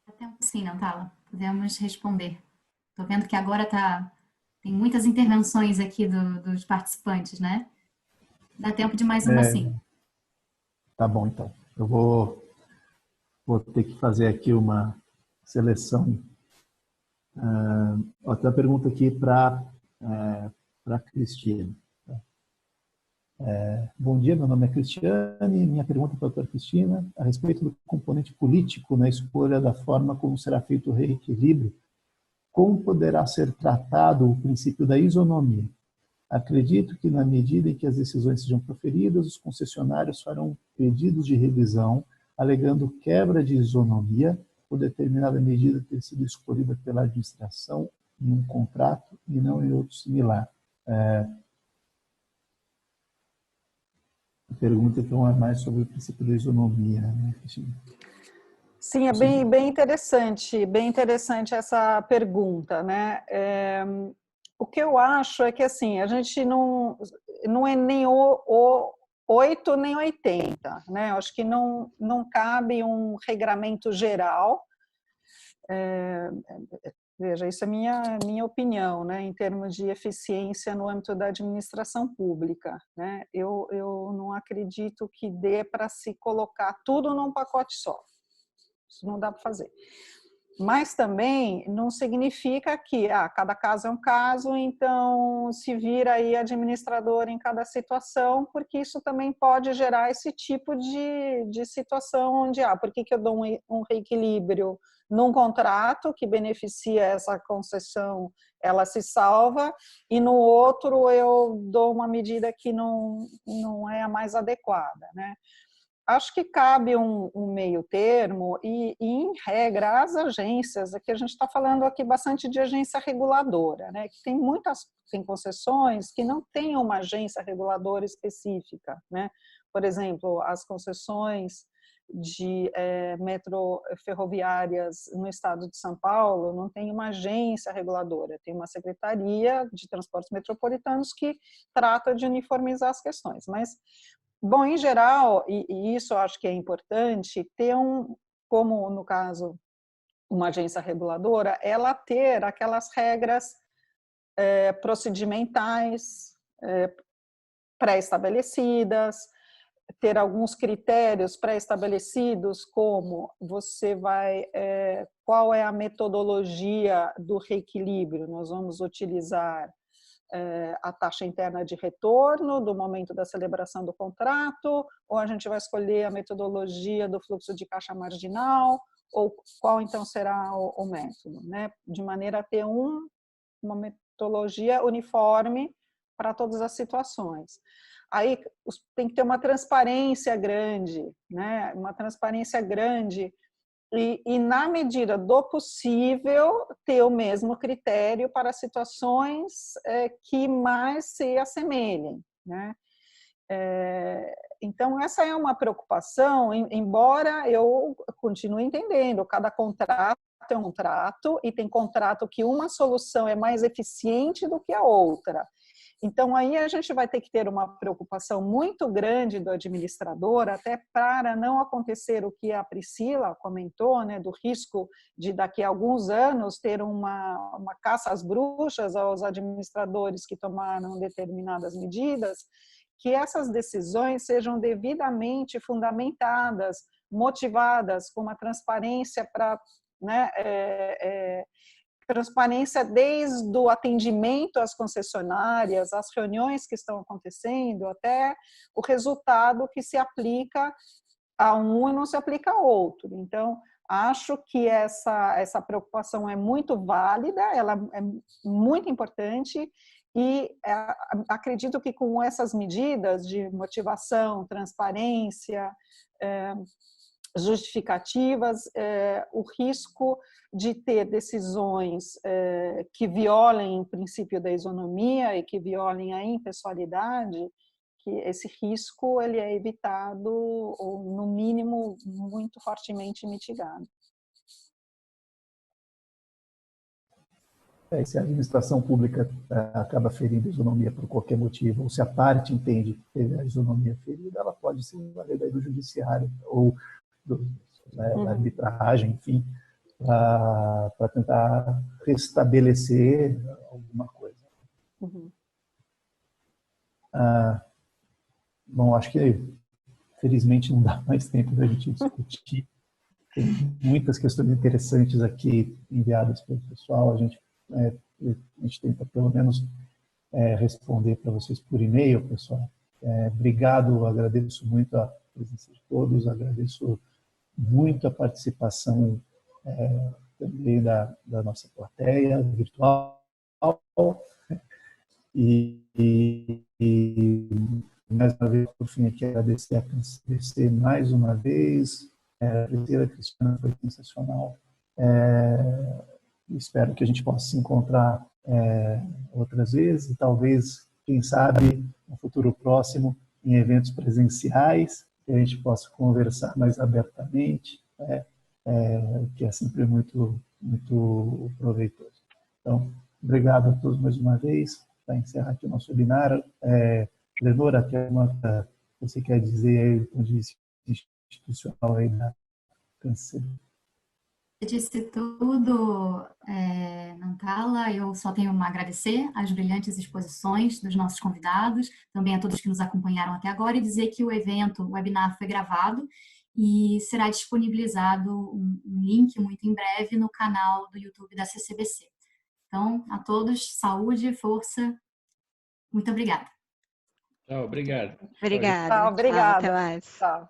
Dá tempo sim, Natala. Podemos responder. Estou vendo que agora tem muitas intervenções aqui dos participantes, né? Dá tempo de mais uma sim. Tá bom, então. Eu vou ter que fazer aqui uma seleção. Tem uma pergunta aqui para Cristina. Bom dia, meu nome é Cristiane. Minha pergunta para a doutora Cristina, a respeito do componente político na escolha da forma como será feito o reequilíbrio, como poderá ser tratado o princípio da isonomia? Acredito que, na medida em que as decisões sejam proferidas, os concessionários farão pedidos de revisão, alegando quebra de isonomia por determinada medida ter sido escolhida pela administração em um contrato e não em outro similar. A pergunta, então, é mais sobre o princípio da isonomia, né, Cristina? Sim, é bem interessante essa pergunta, né? O que eu acho é que, assim, a gente não é nem o 8 nem 80, né? Eu acho que não cabe um regramento geral, Veja, isso é minha opinião, né, em termos de eficiência no âmbito da administração pública, né? Eu não acredito que dê para se colocar tudo num pacote só. Isso não dá para fazer. Mas também não significa que cada caso é um caso, então se vira aí administrador em cada situação, porque isso também pode gerar esse tipo de situação onde, por que eu dou um reequilíbrio num contrato que beneficia essa concessão, ela se salva, e no outro eu dou uma medida que não é a mais adequada, né? Acho que cabe um meio termo e, em regra, as agências, aqui a gente está falando aqui bastante de agência reguladora, né, que tem concessões que não têm uma agência reguladora específica, né? Por exemplo, as concessões de ferroviárias no estado de São Paulo não tem uma agência reguladora, tem uma secretaria de transportes metropolitanos que trata de uniformizar as questões, mas bom, em geral, e isso eu acho que é importante, ter como no caso, uma agência reguladora, ela ter aquelas regras procedimentais pré-estabelecidas, ter alguns critérios pré-estabelecidos, como qual é a metodologia do reequilíbrio, nós vamos utilizar a taxa interna de retorno do momento da celebração do contrato, ou a gente vai escolher a metodologia do fluxo de caixa marginal, ou qual então será o método, né? De maneira a ter uma metodologia uniforme para todas as situações. Aí tem que ter uma transparência grande, né? Uma transparência grande e, na medida do possível, ter o mesmo critério para situações que mais se assemelhem, né? Então, essa é uma preocupação, embora eu continue entendendo, cada contrato é um contrato, e tem contrato que uma solução é mais eficiente do que a outra. Então, aí a gente vai ter que ter uma preocupação muito grande do administrador, até para não acontecer o que a Priscila comentou, né, do risco de daqui a alguns anos ter uma caça às bruxas aos administradores que tomaram determinadas medidas, que essas decisões sejam devidamente fundamentadas, motivadas, com uma transparência para, né, transparência desde o atendimento às concessionárias, às reuniões que estão acontecendo, até o resultado que se aplica a um e não se aplica a outro. Então, acho que essa preocupação é muito válida, ela é muito importante, e acredito que com essas medidas de motivação, transparência, justificativas, o risco de ter decisões que violem o princípio da isonomia e que violem a impessoalidade, que esse risco ele é evitado ou, no mínimo, muito fortemente mitigado. Se a administração pública acaba ferindo a isonomia por qualquer motivo, ou se a parte entende que teve a isonomia ferida, ela pode se valer do judiciário ou da arbitragem, enfim, para tentar restabelecer alguma coisa. Bom, acho que, felizmente, não dá mais tempo da gente discutir. Tem muitas questões interessantes aqui enviadas pelo pessoal. A gente tenta, pelo menos, responder para vocês por e-mail, pessoal. Obrigado, agradeço muito a presença de todos, agradeço muito a participação também da nossa plateia virtual. E mais uma vez, por fim, aqui agradecer a CBC mais uma vez. A Priscila, Cristiana, foi sensacional. Espero que a gente possa se encontrar outras vezes, e talvez, quem sabe, no futuro próximo, em eventos presenciais, que a gente possa conversar mais abertamente, que é sempre muito, muito proveitoso. Então, obrigado a todos mais uma vez. Para encerrar aqui o nosso webinar, Leonora, você quer dizer aí do ponto de vista institucional aí da Câncer? disse tudo, Nankala. Eu só tenho a agradecer às brilhantes exposições dos nossos convidados, também a todos que nos acompanharam até agora, e dizer que o evento, o webinar foi gravado e será disponibilizado um link muito em breve no canal do YouTube da CCBC. Então, a todos, saúde, força. Muito obrigada. Tchau, obrigado. Obrigada. Tchau, obrigada. Tchau, até mais. Tchau.